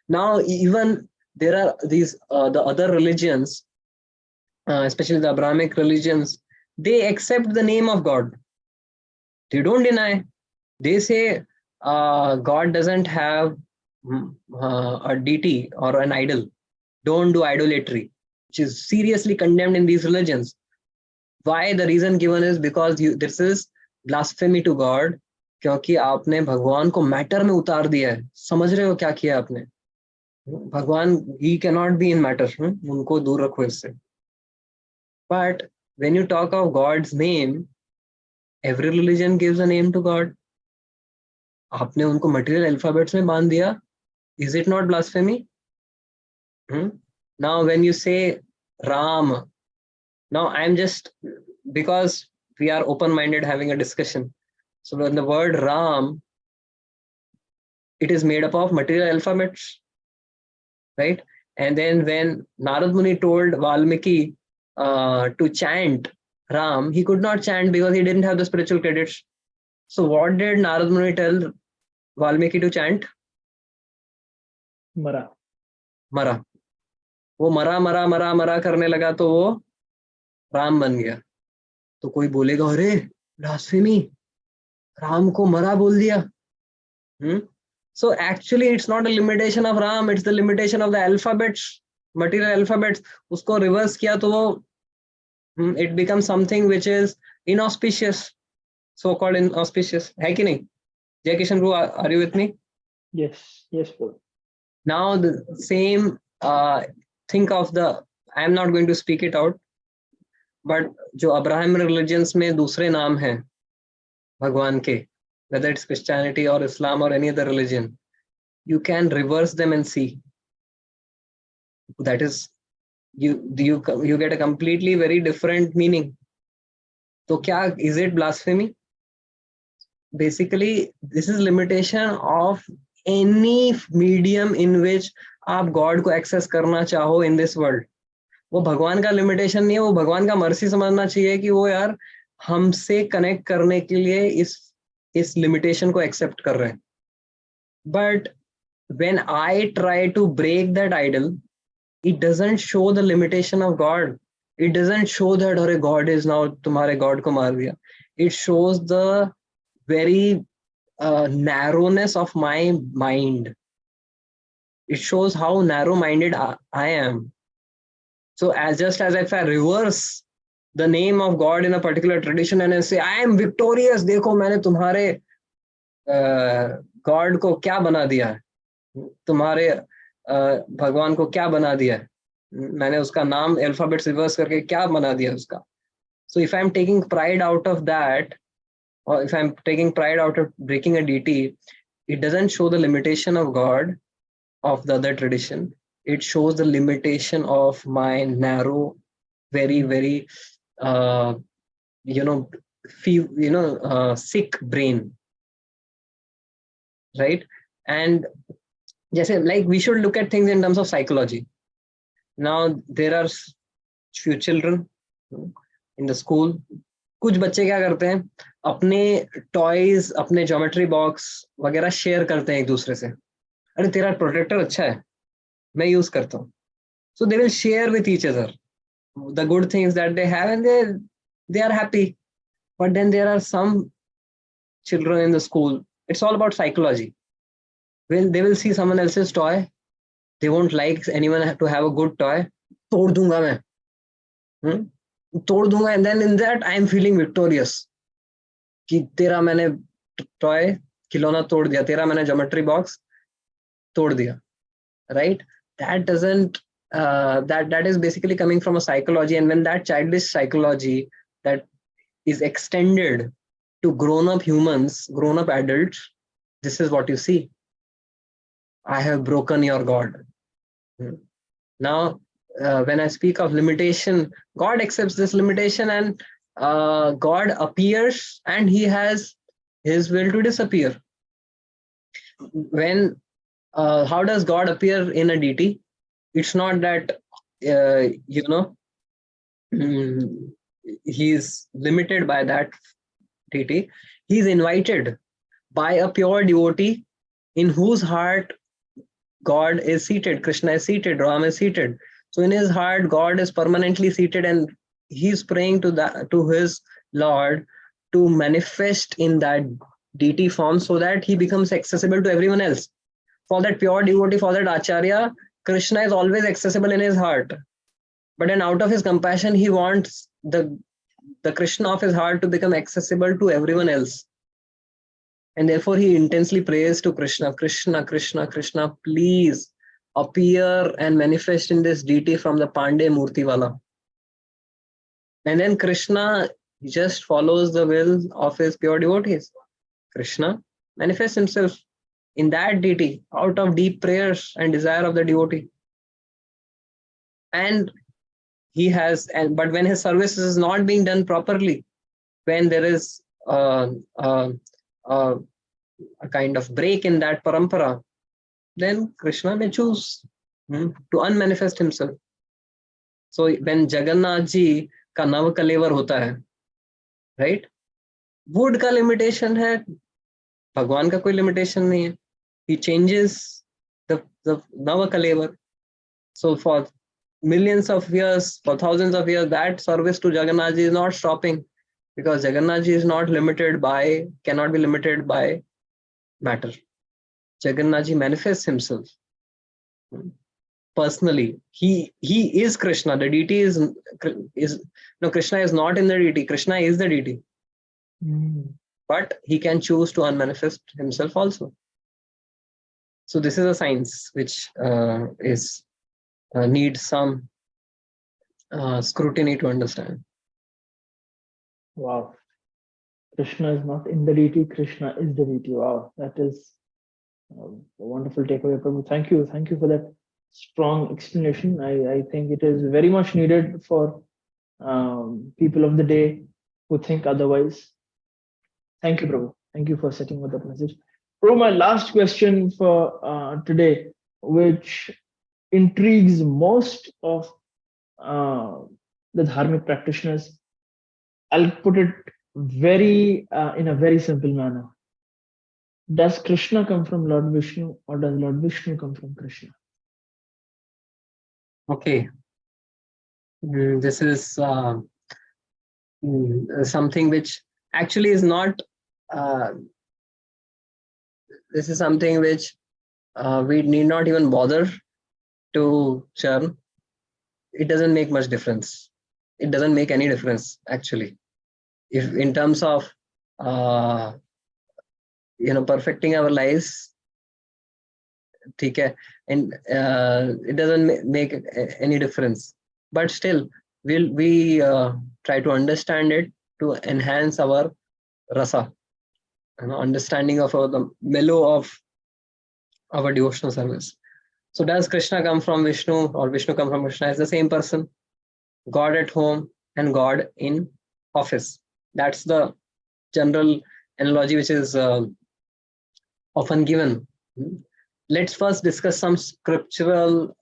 [SPEAKER 1] Now, even there are these the other religions, especially the Abrahamic religions, they accept the name of God. They don't deny. They say God doesn't have a deity or an idol. Don't do idolatry, which is seriously condemned in these religions. Why? The reason given is because this is blasphemy to God, क्योंकि आपने भगवान को matter में उतार दिया है. समझ रहे हो क्या किया आपने? भगवान, he cannot be in matter. उनको दूर रखो इससे. But when you talk of God's name, every religion gives a name to God. आपने उनको material alphabets में बांध दिया. Is it not blasphemy? Now, when you say Ram, now I'm just, because we are open-minded having a discussion. So when the word Ram, it is made up of material alphabets, right? And then when Narad Muni told Valmiki to chant Ram, he could not chant because he didn't have the spiritual credits. So what did Narad Muni tell Valmiki to chant?
[SPEAKER 2] Mara.
[SPEAKER 1] मरा. वो मरा मरा मरा मरा करने लगा तो वो राम बन गया. तो कोई बोलेगा अरे ब्लास्फेमी, राम को मरा बोल दिया. So actually it's not a limitation of Ram, it's the limitation of the alphabets, material alphabets. उसको reverse किया तो वो it becomes something which is inauspicious, so called inauspicious. है कि नहीं? Jai Kishan bro, are you with me?
[SPEAKER 2] Yes, bro.
[SPEAKER 1] Now the same, think of the, I am not going to speak it out, but जो Abraham religions में दूसरे नाम हैं भगवान के, whether it's Christianity or Islam or any other religion, you can reverse them and see. That is, you get a completely very different meaning. So kya, is it blasphemy? Basically, this is limitation of any medium in which आप God को access करना चाहो in this world. वो भगवान का limitation नहीं है, वो भगवान का mercy समझना चाहिए कि वो यार हमसे connect करने के लिए इस limitation को accept कर रहे हैं. But when I try to break that idol, it doesn't show the limitation of God. It doesn't show that अरे God is now, तुम्हारे God को मार दिया. It shows the very narrowness of my mind. It shows how narrow-minded I am. So as if I reverse the name of God in a particular tradition and I say, I am victorious, देखो मैंने तुम्हारे God को क्या बना दिया है, तुम्हारे भगवान को क्या बना दिया है, मैंने उसका नाम alphabets reverse करके क्या बना दिया उसका. So if I'm taking pride out of that, or if I'm taking pride out of breaking a deity, it doesn't show the limitation of God of the other tradition. It shows the limitation of my narrow, very, very, sick brain, right? And just like we should look at things in terms of psychology. Now there are few children in the school. कुछ बच्चे क्या करते हैं, अपने toys, अपने geometry box वगैरह share करते हैं एक दूसरे से. अरे तेरा प्रोटेक्टर अच्छा है, मैं यूज करता हूँ. So they will share with each other the good things that they have and they are happy. But then there are some children in the school, it's all about psychology. When they will see someone else's toy, they won't like anyone to have a good toy. तोड़ दूंगा मैं, तोड़ दूंगा, and then in that I am feeling victorious कि तेरा मैंने toy खिलौना तोड़ दिया, तेरा मैंने ज्योमेट्री बॉक्स तोड़ दिया, right? That doesn't that is basically coming from a psychology, and when that childish psychology that is extended to grown-up humans, grown-up adults, this is what you see. I have broken your God. Now when I speak of limitation, God accepts this limitation, and God appears and he has his will to disappear. When how does God appear in a deity? It's not that, he's limited by that deity. He's invited by a pure devotee in whose heart God is seated, Krishna is seated, Ram is seated. So in his heart, God is permanently seated, and he's praying to his Lord to manifest in that deity form so that he becomes accessible to everyone else. For that pure devotee, for that Acharya, Krishna is always accessible in his heart. But then out of his compassion, he wants the Krishna of his heart to become accessible to everyone else. And therefore he intensely prays to Krishna, Krishna, Krishna, Krishna, please appear and manifest in this deity from the Pandey Murtiwala. And then Krishna just follows the will of his pure devotees. Krishna manifests himself in that deity out of deep prayers and desire of the devotee. And but when his service is not being done properly, when there is a kind of break in that parampara, then Krishna may choose to unmanifest himself. So when Jagannath ji का नव कलेवर होता है, right? Would का limitation है, भगवान का कोई लिमिटेशन नहीं है. He changes the नव कलेवर. So for millions of years, for thousands of years, that service to Jagannath ji is not stopping, because Jagannath ji is not cannot be limited by matter. Jagannath ji manifests himself personally. He is Krishna. The deity is no, Krishna is not in the deity. Krishna is the deity. But he can choose to unmanifest himself also. So this is a science which needs some scrutiny to understand.
[SPEAKER 2] Wow. Krishna is not in the deity, Krishna is the deity. Wow, that is a wonderful takeaway, Prabhu. Thank you for that strong explanation. I think it is very much needed for people of the day who think otherwise. Thank you, Prabhu. Thank you for setting up that message. Prabhu, my last question for today, which intrigues most of the dharmic practitioners. I'll put it in a very simple manner. Does Krishna come from Lord Vishnu, or does Lord Vishnu come from Krishna?
[SPEAKER 1] Okay. This is something which actually is not, this is something which we need not even bother to churn. It doesn't make much difference. It doesn't make any difference, actually. If in terms of perfecting our lives, and it doesn't make any difference. But still, we try to understand it to enhance our rasa, understanding of the mellow of our devotional service. So does Krishna come from Vishnu or Vishnu come from Krishna? It's the same person. God at home and God in office. That's the general analogy which is often given. Let's first discuss some scriptural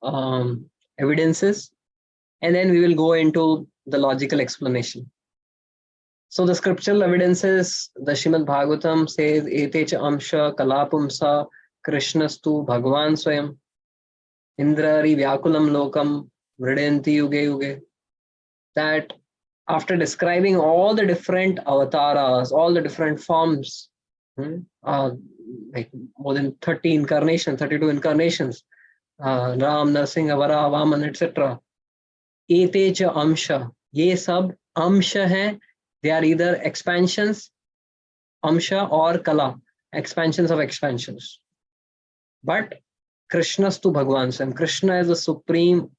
[SPEAKER 1] evidences, and then we will go into the logical explanation. So the scriptural evidences, the Srimad Bhagavatam says, Ete cha amsha kalapumsa Krishnastu Bhagavan Swayam Indrari Vyakulam Lokam Vridanti Yuge Yuge. That after describing all the different avatars, all the different forms, like more than 30 incarnations, 32 incarnations, Ram, Narsinga, Varaha, Vaman, etc. Ete cha amsha, ye sab amsha hai. They are either expansions, amsha, or kala, expansions of expansions. But Krishnastu Bhagavan Swayam, Krishna is the supreme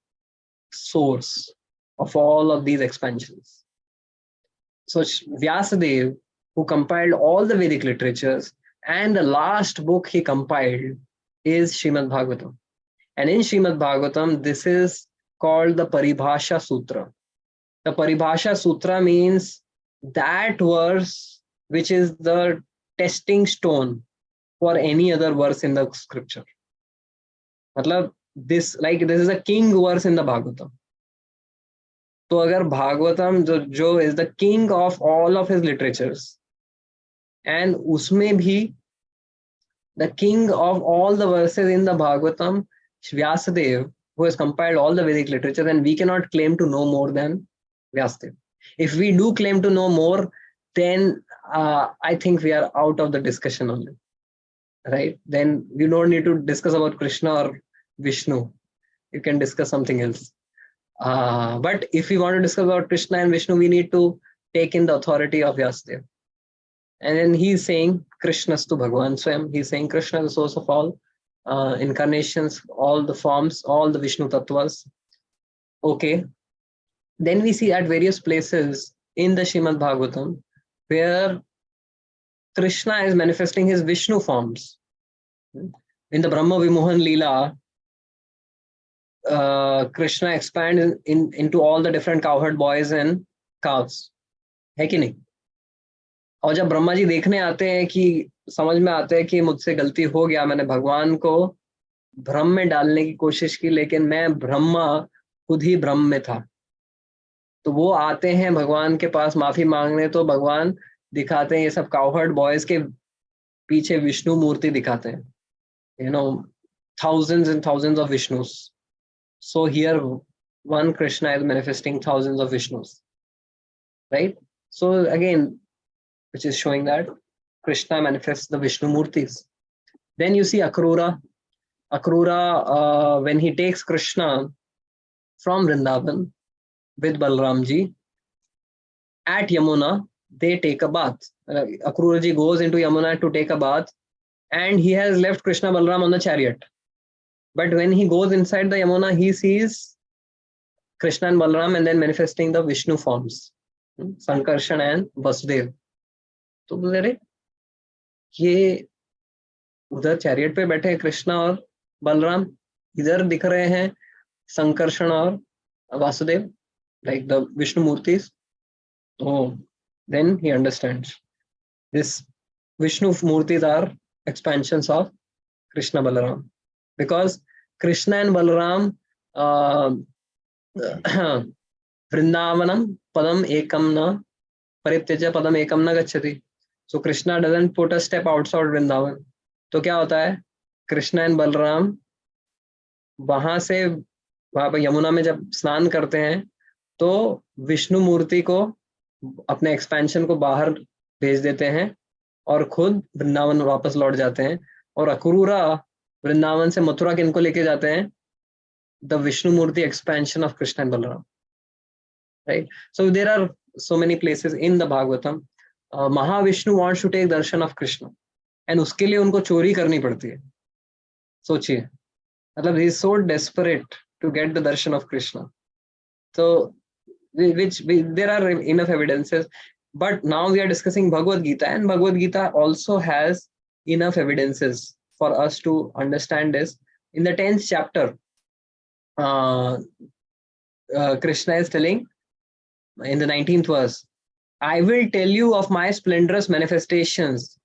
[SPEAKER 1] source of all of these expansions. So Vyasadeva, who compiled all the Vedic literatures, and the last book he compiled is Srimad Bhagavatam. And in Srimad Bhagavatam, this is called the Paribhasha Sutra. The Paribhasha Sutra means that verse which is the testing stone for any other verse in the scripture. Matlab, this is a king verse in the Bhagavatam. तो अगर भागवतम जो is the king of all of his literatures, and उसमें भी the king of all the verses in the Bhagavatam, Vyasadeva, who has compiled all the Vedic literature, and we cannot claim to know more than Vyasadeva. If we do claim to know more, then I think we are out of the discussion only, right? Then you don't need to discuss about Krishna or Vishnu. You can discuss something else. But if we want to discuss about Krishna and Vishnu, we need to take in the authority of Vyasadeva. And then he's saying Krishnastu Bhagavan Swayam. He's saying Krishna is the source of all incarnations, all the forms, all the Vishnu Tattvas. Okay. Then we see at various places in the Srimad Bhagavatam where Krishna is manifesting his Vishnu forms. In the Brahma Vimohan Leela, Krishna expands into all the different cowherd boys and cows. है कि नहीं? और जब ब्रह्मा जी देखने आते हैं कि समझ में आते हैं कि मुझसे गलती हो गया, मैंने भगवान को भ्रम में डालने की कोशिश की, लेकिन मैं ब्रह्मा खुद ही भ्रम में था, तो वो आते हैं भगवान के पास माफी मांगने, तो भगवान दिखाते हैं ये सब काउहर्ड बॉयज के पीछे विष्णु मूर्ति दिखाते हैं, thousands and thousands of Vishnus. So here one Krishna is manifesting thousands of Vishnus, right? So again, which is showing that Krishna manifests the Vishnu Murtis. Then you see Akrura. Akrura, when he takes Krishna from Vrindavan with Balramji at Yamuna, they take a bath. Akrura ji goes into Yamuna to take a bath, and he has left Krishna Balram on the chariot. But when he goes inside the Yamuna, he sees Krishna and Balram and then manifesting the Vishnu forms, Sankarshan and Vasudev. तो बोले ये उधर chariot पे बैठे हैं कृष्णा और बलराम, इधर दिख रहे हैं संकर्षण और Vasudev, like the Vishnu Murtis. Oh, then he understands this Vishnu Murtis are expansions of Krishna Balaram, because Krishna and Balaram Vrindavanam padam ekam na parityaja padam ekam na gacchati. So Krishna doesn't put a step outside Vrindavan. तो क्या होता है, Krishna and Balram वहां पर यमुना में जब स्नान करते हैं तो विष्णु मूर्ति को अपने एक्सपेंशन को बाहर भेज देते हैं और खुद वृंदावन वापस लौट जाते हैं. और अक्रूरा वृंदावन से मथुरा किनको लेके जाते हैं, the Vishnu murti expansion of Krishna and Balram, right? So there are so many places in the Bhagavatam. Mahavishnu wants to take darshan of Krishna, and उसके लिए उनको चोरी करनी पड़ती है. सोचिए, मतलब he is so desperate to get the darshan of Krishna. So there are enough evidences, but now we are discussing Bhagavad Gita, and Bhagavad Gita also has enough evidences for us to understand this. In the 10th chapter, Krishna is telling in the 19th verse, I will tell you of my splendorous manifestations,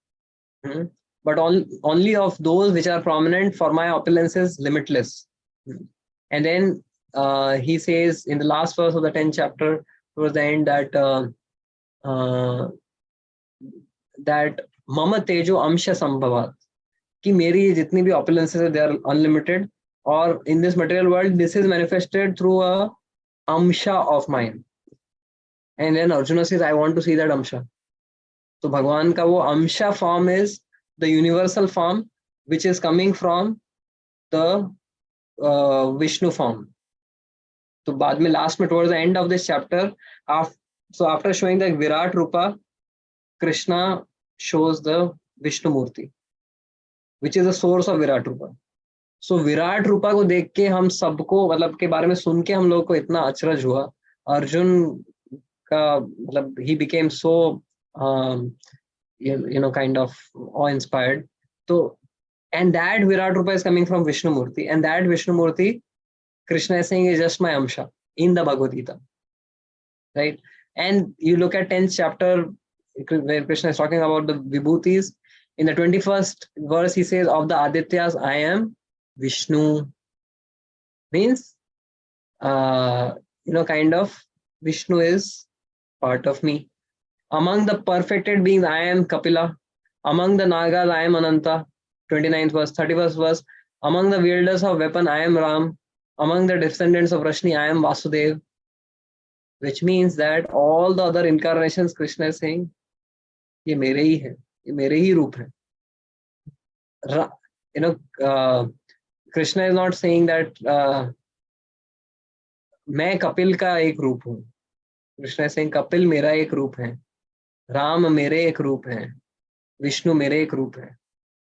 [SPEAKER 1] but only of those which are prominent, for my opulence is limitless. And then he says in the last verse of the 10th chapter, towards the end, that that mama tejo amsha sambhavat, कि मेरी जितनी भी opulences है, they are unlimited, or in this material world this is manifested through a amsha of mine. And then Arjuna says, I want to see that amsha. So Bhagwan ka wo amsha form is the universal form which is coming from the Vishnu form. So बाद में last में towards the end of this chapter, after showing the Virat Rupa, Krishna shows the Vishnu Murti, which is the source of Virat Rupa. So Virat Rupa को देख के हम सबको, मतलब के बारे में सुन के हम लोग को इतना अचरज हुआ. अर्जुन का मतलब he became so kind of awe-inspired. So, and that Virat Rupa is coming from Vishnu Murti, and that Vishnu Murti, Krishna is saying, is just my amsha in the Bhagavad Gita, right? And you look at 10th chapter where Krishna is talking about the Vibhutis. In the 21st verse, he says, of the Adityas, I am Vishnu. means kind of Vishnu is part of me. Among the perfected beings, I am Kapila. Among the Nagas, I am Ananta. 29th verse, 31st verse. Among the wielders of weapon, I am Ram. Among the descendants of Rashni, I am Vasudev. Which means that all the other incarnations, Krishna is saying, ये मेरे ही है, ये मेरे ही रूप है. Krishna is not saying that मैं कपिल का एक रूप हूँ. Krishna is saying कपिल मेरा एक रूप है, राम मेरे एक रूप है, विष्णु मेरे एक रूप है.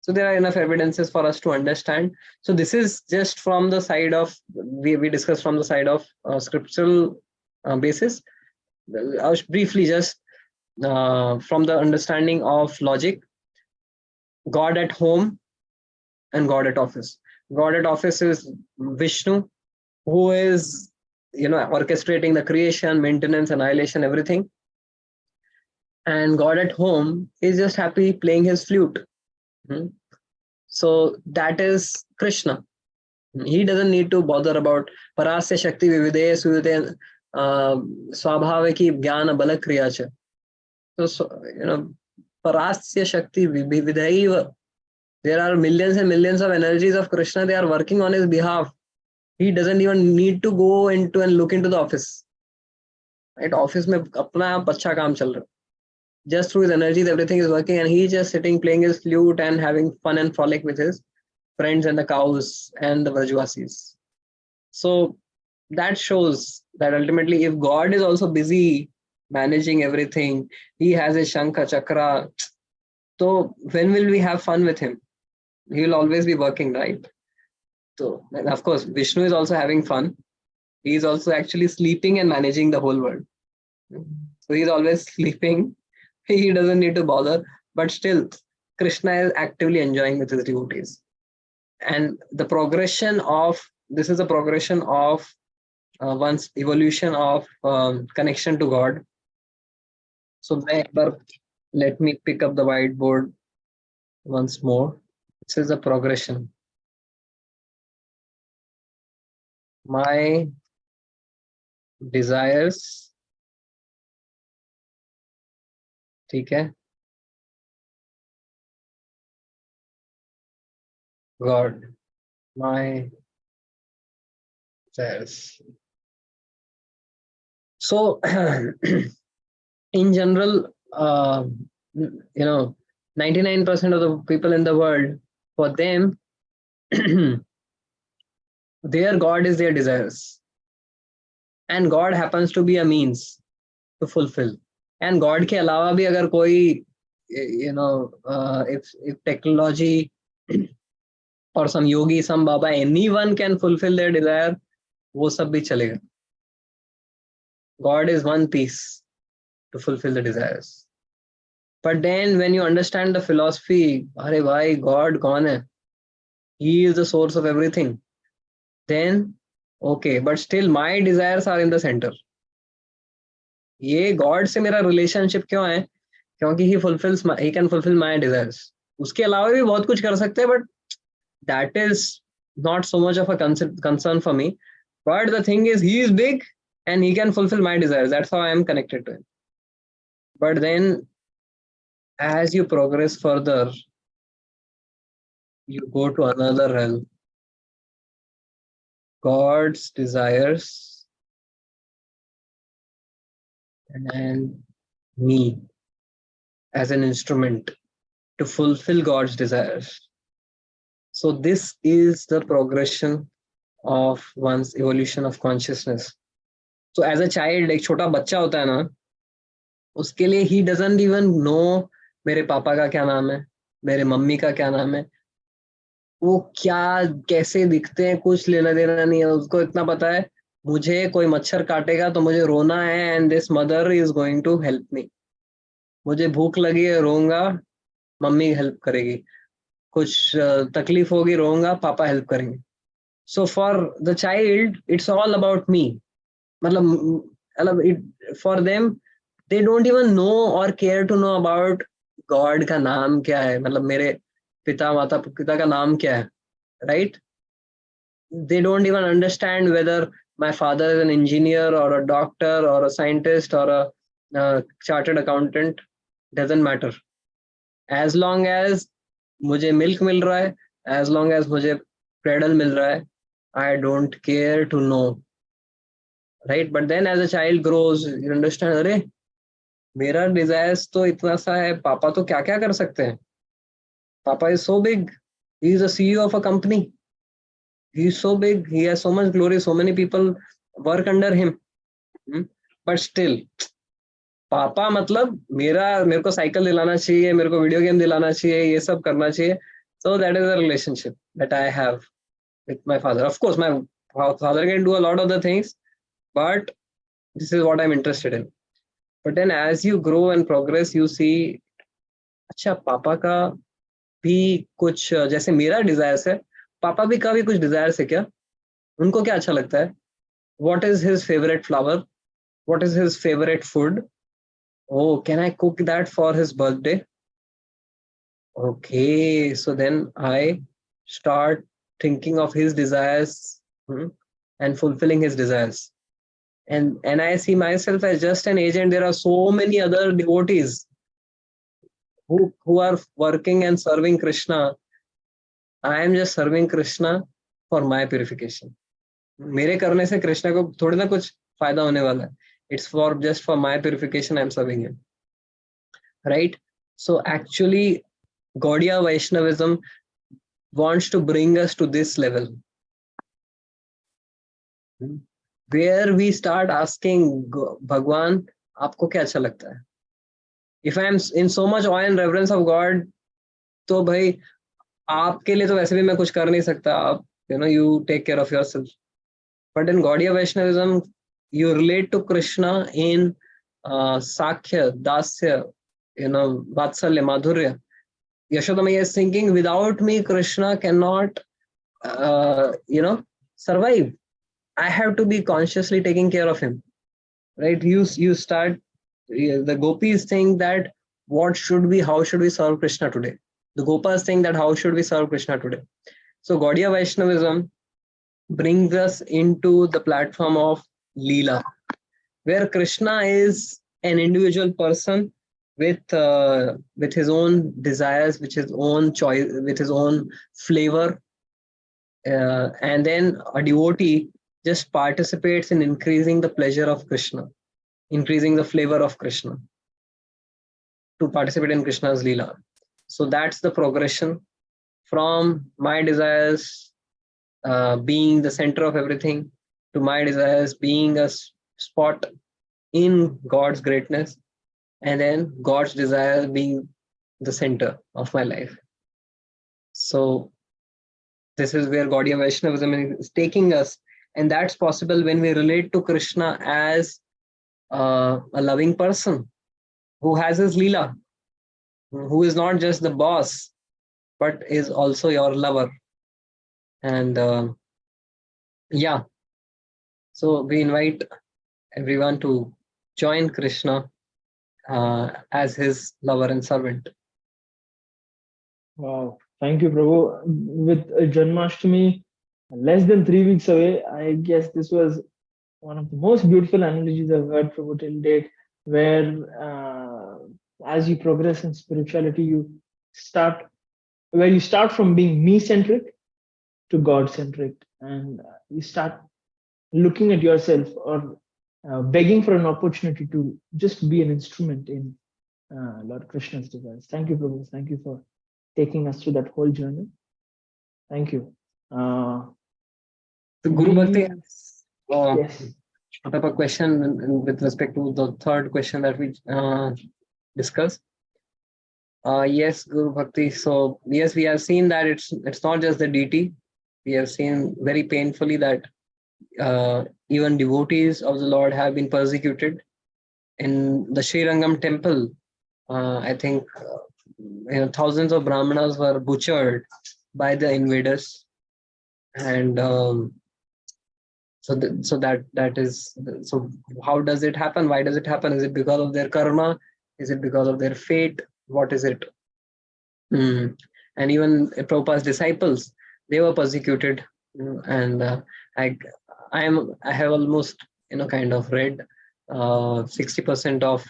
[SPEAKER 1] So there are enough evidences for us to understand. So this is just from the side of, we discussed from the side of scriptural basis. Briefly, just from the understanding of logic, God at home and God at office. God at office is Vishnu, who is orchestrating the creation, maintenance, annihilation, everything. And God at home is just happy playing his flute. So that is Krishna. He doesn't need to bother about Parasya Shakti Vivideya Suyute Swabhaviki Jnana Bala Kriyacha. So Parasya Shakti Vivideya. There are millions and millions of energies of Krishna. They are working on his behalf. He doesn't even need to go into and look into the office. Right? Office में अपना आप अच्छा काम चल रहा. Just through his energies, everything is working, and he's just sitting, playing his flute and having fun and frolic with his friends and the cows and the Vrajvasis. So that shows that ultimately, if God is also busy managing everything, he has a Shankha Chakra. So when will we have fun with him? He will always be working, right? So, and of course, Vishnu is also having fun. He is also actually sleeping and managing the whole world. So he's always sleeping. He doesn't need to bother, but still Krishna is actively enjoying with his devotees. And the progression of, this is a progression of one's evolution of connection to God. So let me pick up the whiteboard once more. This is a progression. My desires, ठीक है, God, my desires. So in general, 99% of the people in the world, for them, their God is their desires, and God happens to be a means to fulfill. And God के अलावा भी अगर कोई, if technology or some yogi, some Baba, anyone can fulfill their desire, वो सब भी चलेगा. God is one piece to fulfill the desires. But then when you understand the philosophy, अरे भाई God कौन है? He is the source of everything. Then, okay, but still my desires are in the center. ये God से मेरा relationship क्यों है? क्योंकि he can fulfill my desires. उसके अलावा भी बहुत कुछ कर सकते हैं, but that is not so much of a concern for me. But the thing is, he is big and he can fulfill my desires. That's how I am connected to him. But then, as you progress further, you go to another realm. God's desires and me as an instrument to fulfill God's desires. So this is the progression of one's evolution of consciousness. So as a child, एक छोटा बच्चा होता है ना, उसके लिए he doesn't even know मेरे पापा का क्या नाम है, मेरे मम्मी का क्या नाम है, वो क्या कैसे दिखते हैं, कुछ लेना देना नहीं है. उसको इतना पता है, मुझे कोई मच्छर काटेगा तो मुझे रोना है, and this mother is going to help me. मुझे भूख लगी है, रोऊंगा, मम्मी हेल्प करेगी. कुछ तकलीफ होगी, रोऊंगा, पापा हेल्प करेंगे. So for the child, it's all about me. For them, they don't even know or care to know about God का नाम क्या है, मतलब मेरे पिता माता पिता का नाम क्या है, right? they don't even understand whether my father is an engineer or a doctor or a scientist or a chartered accountant. Doesn't matter. As long as मुझे milk मिल रहा है, as long as मुझे cradle मिल रहा है, I don't care to know. Right? But then as a child grows, you understand, अरे मेरा desires तो इतना सा है, पापा तो क्या क्या कर सकते हैं. Papa is so big. He is a CEO of a company. He is so big. He has so much glory. So many people work under him. But still, पापा मतलब मेरे को साइकिल दिलाना चाहिए, मेरे को वीडियो गेम दिलाना चाहिए, ये सब करना चाहिए. So that is the relationship that I have with my father. Of course, my father can do a lot of the things, but this is what I'm interested in. But then as you grow and progress, you see, अच्छा पापा का भी कुछ जैसे मेरा desires है, पापा भी का भी कुछ डिजायर्स है क्या? उनको क्या अच्छा लगता है? What is his favorite flower? What is his favorite food? Oh, can I cook that for his birthday? Okay, so then I start thinking of his desires and fulfilling his desires. And I see myself as just an agent. There are so many other devotees who are working and serving Krishna. I am just serving Krishna for my purification. मेरे करने से कृष्णा को थोड़ी ना कुछ फायदा होने वाला है. It's for just for my purification I'm serving him. Right? So actually, Gaudiya Vaishnavism wants to bring us to this level, where we start asking Bhagwan, आपको क्या अच्छा लगता है? If I am in so much awe and reverence of God, तो भाई आपके लिए तो वैसे भी मैं कुछ कर नहीं सकता. आप, you take care of yourself. But in Gaudiya Vaishnavism, you relate to Krishna in Sakhya, Dasya, Vatsalya, Madhurya. Yashoda Maiya is thinking, without me, Krishna cannot, survive. I have to be consciously taking care of him. Right? You start, the gopis think that how should we serve Krishna today? The Gopas think that how should we serve Krishna today? So Gaudiya Vaishnavism brings us into the platform of Leela, where Krishna is an individual person with his own desires, with his own choice, with his own flavor, and then a devotee just participates in increasing the pleasure of Krishna, increasing the flavor of Krishna, to participate in Krishna's Leela. So that's the progression from my desires being the center of everything to my desires being a spot in God's greatness, and then God's desire being the center of my life. So this is where Gaudiya Vaishnavism is taking us, and that's possible when we relate to Krishna as a loving person who has his Leela, who is not just the boss, but is also your lover. And so we invite everyone to join Krishna as his lover and servant.
[SPEAKER 2] Wow, thank you, Prabhu. With Janmashtami less than 3 weeks away, I guess this was one of the most beautiful analogies I've heard from till date, where as you progress in spirituality, you start from being me-centric to God-centric, and you start looking at yourself or begging for an opportunity to just be an instrument in Lord Krishna's desires. Thank you, Prabhu. Thank you for taking us through that whole journey. Thank you.
[SPEAKER 1] So Guru Bhakti,
[SPEAKER 2] yes.
[SPEAKER 1] I have a question with respect to the third question that we discussed. Yes, Guru Bhakti. So yes, we have seen that it's not just the deity. We have seen very painfully that even devotees of the Lord have been persecuted. In the Srirangam temple, I think thousands of Brahmanas were butchered by the invaders, and so how does it happen? Why does it happen? Is it because of their karma? Is it because of their fate? What is it? And even Prabhupada's disciples, they were persecuted And I have almost kind of read 60% of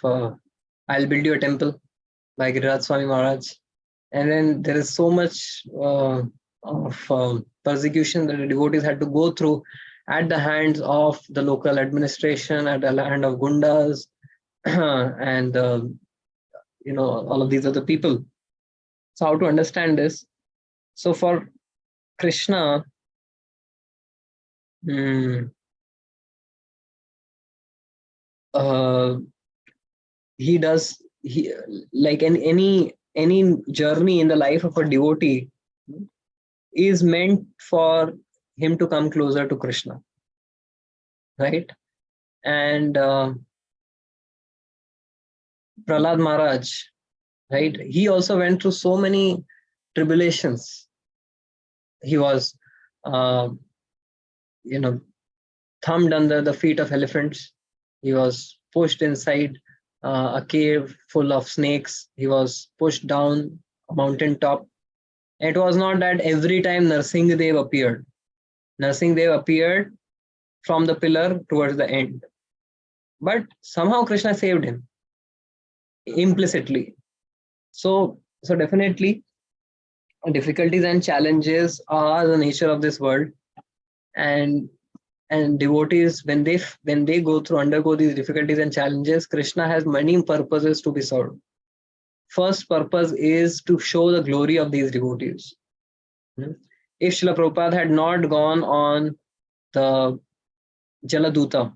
[SPEAKER 1] I'll Build You a Temple by Giriraj Swami Maharaj. And then there is so much of persecution that the devotees had to go through at the hands of the local administration, at the hand of gundas, and all of these other people. So how to understand this? So for Krishna, he does, like any journey in the life of a devotee is meant for him to come closer to Krishna, right? And Prahlad Maharaj, right, he also went through so many tribulations. He was thumbed under the feet of elephants. He was pushed inside a cave full of snakes. He was pushed down a mountain top. It was not that every time Narsingadev appeared. Narsingadev appeared from the pillar towards the end. But somehow Krishna saved him implicitly. So definitely difficulties and challenges are the nature of this world. And devotees, when they undergo these difficulties and challenges, Krishna has many purposes to be served. First purpose is to show the glory of these devotees. If Srila Prabhupada had not gone on the Jaladuta,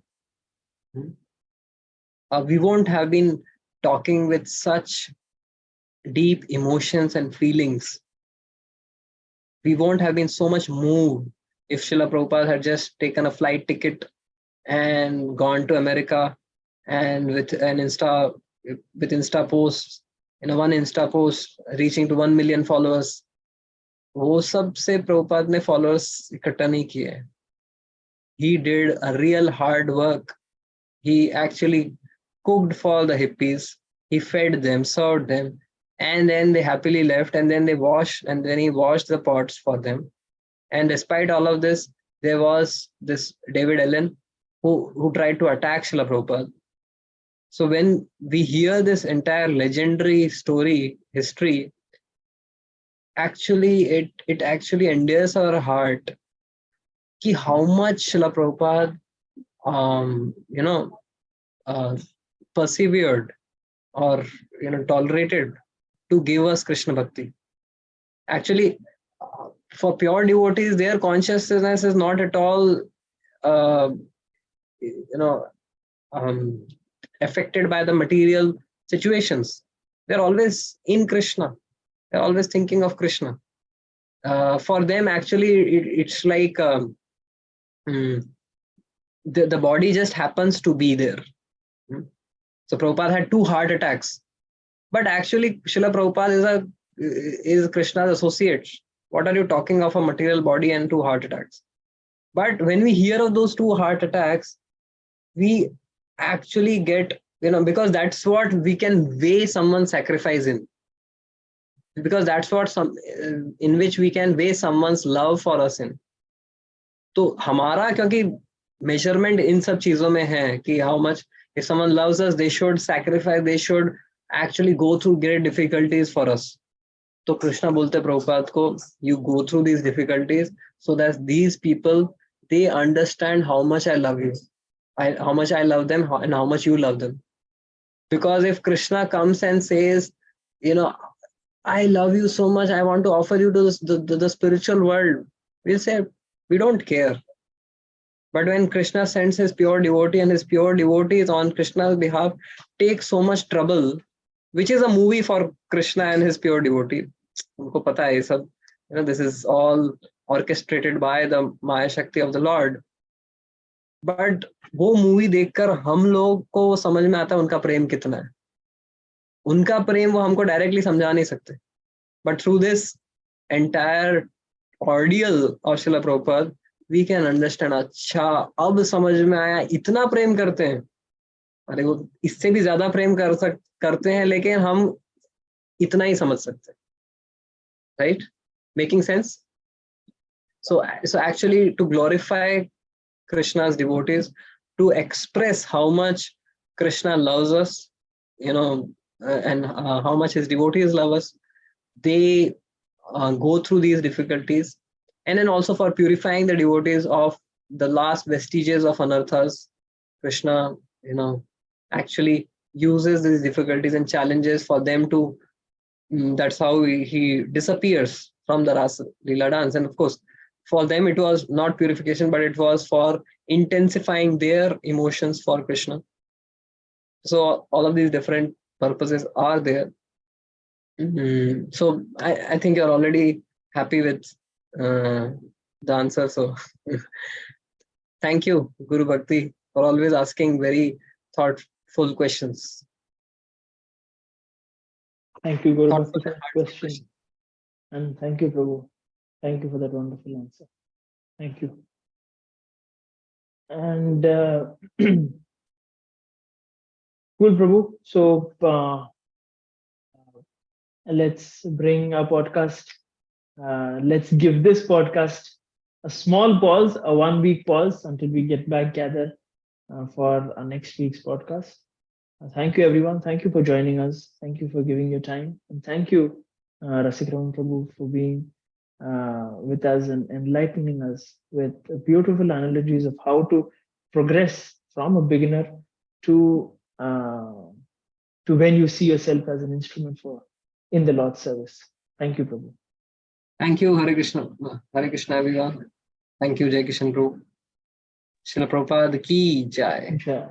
[SPEAKER 1] we won't have been talking with such deep emotions and feelings. We won't have been so much moved if Srila Prabhupada had just taken a flight ticket and gone to America, and with Insta posts, one Insta post reaching to 1 million followers, वो सब से प्रभुपाद ने followers इकट्ठा नहीं किए. He did a real hard work. He actually cooked for the hippies. He fed them, served them, and then they happily left. And then he washed the pots for them. And despite all of this, there was this David Allen who tried to attack Srila Prabhupada. So when we hear this entire legendary history, actually it actually endears our heart ki how much Srila Prabhupada persevered or tolerated to give us Krishna Bhakti. Actually, for pure devotees, their consciousness is not at all affected by the material situations. They're always in Krishna. They're always thinking of Krishna. For them, actually, it's like the body just happens to be there. So Prabhupada had 2 heart attacks, but actually Srila Prabhupada is Krishna's associate. What are you talking of, a material body and 2 heart attacks? But when we hear of those 2 heart attacks, we actually get, because that's what we can weigh someone's sacrifice in. Because that's what in which we can weigh someone's love for us in. तो हमारा क्योंकि measurement इन सब चीजों में है कि how much, if someone loves us, they should sacrifice, they should actually go through great difficulties for us. तो कृष्णा बोलते प्रभुपाद को, you go through these difficulties so that these people, they understand how much I love you, how much I love them, and how much you love them. Because if Krishna comes and says, I love you so much, I want to offer you to the spiritual world, we'll say, we don't care. But when Krishna sends his pure devotee, and his pure devotees on Krishna's behalf take so much trouble, which is a movie for Krishna and his pure devotee. उनको पता है ये सब, this is all orchestrated by the Maya Shakti of the Lord. But वो movie देखकर हम लोग को समझ में आता है उनका प्रेम कितना है. उनका प्रेम वो हमको डायरेक्टली समझा नहीं सकते. But through this entire ordeal of Srila Prabhupada, we can understand, अच्छा अब समझ में आया, इतना प्रेम करते हैं. अरे वो इससे भी ज्यादा प्रेम करते हैं, लेकिन हम इतना ही समझ सकते हैं. Right? Making sense? So actually, to glorify Krishna's devotees, to express how much Krishna loves us, and how much his devotees love us, they go through these difficulties. And then also for purifying the devotees of the last vestiges of anarthas, Krishna, actually uses these difficulties and challenges for them to, that's how he disappears from the Rasa Leela dance. And of course, for them, it was not purification, but it was for intensifying their emotions for Krishna. So all of these different purposes are there. So I think you're already happy with the answer. So thank you, Guru Bhakti, for always asking very thoughtful questions.
[SPEAKER 2] Thank you, Guru
[SPEAKER 1] Thoughtful
[SPEAKER 2] Bhakti, for
[SPEAKER 1] and
[SPEAKER 2] that
[SPEAKER 1] heartful
[SPEAKER 2] question.
[SPEAKER 1] questions.
[SPEAKER 2] And thank you, Prabhu. Thank you for that wonderful answer. Thank you. And cool, Prabhu. So let's bring our podcast. Let's give this podcast a small pause, a 1 week pause until we get back gather for our next week's podcast. Thank you, everyone. Thank you for joining us. Thank you for giving your time. And thank you, Rasikraman Prabhu, for being with us and enlightening us with beautiful analogies of how to progress from a beginner to when you see yourself as an instrument in the Lord's service. Thank you, Prabhu.
[SPEAKER 1] Thank you, Hare Krishna. Hare Krishna, everyone. Thank you, Jai Kishan Prabhu. Srila Prabhupada ki jai.
[SPEAKER 2] Jai.